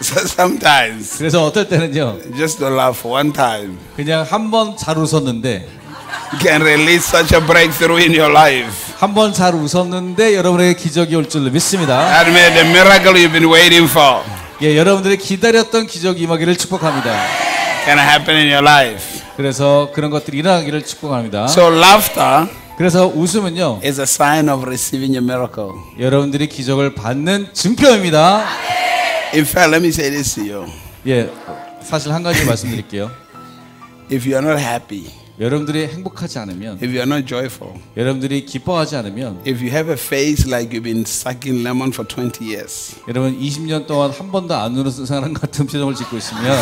So sometimes, 그래서 어떨 때는요, just to laugh one time, 그냥 한 번 잘 웃었는데, you can release such a breakthrough in your life. 한 번 잘 웃었는데 여러분에게 기적이 올 줄로 믿습니다. That means the miracle you've been waiting for 예, 여러분들이 기다렸던 기적이 임하기를 축복합니다. can happen in your life. 그래서 그런 것들이 일어나기를 축복합니다. So laughter 그래서 웃음은요, is a sign of receiving a miracle. 여러분들이 기적을 받는 증표입니다. In fact, let me say this to you. 예, 사실 한 가지 말씀드릴게요. If you are not happy, 여러분들이 행복하지 않으면, if you are not joyful, 여러분들이 기뻐하지 않으면, if you have a face like you've been sucking lemon for 20 years, 여러분 20년 동안 한 번도 안 웃는 사람 같은 표정을 짓고 있으면,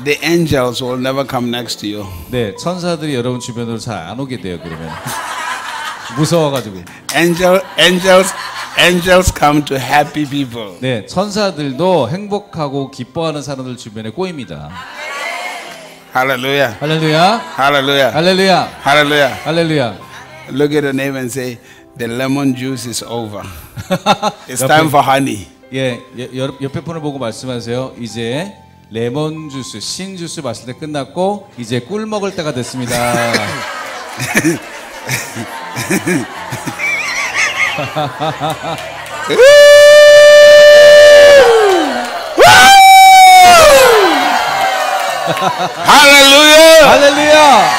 the angels will never come next to you. 네, 천사들이 여러분 주변으로 잘 안 오게 돼요. 그러면 무서워가지고. Angels come to happy people. 네, 천사들도 행복하고 기뻐하는 사람들 주변에 꼬입니다. Hallelujah. 할렐루야, Hallelujah. 할렐루야, Hallelujah. 할렐루야. Look at the neighbor and say, the lemon juice is over. It's time for honey. 예, 옆에 분을 보고 말씀하세요. 이제 레몬 주스, 신 주스 마실 때 끝났고 이제 꿀 먹을 때가 됐습니다. Hallelujah. 할렐루야.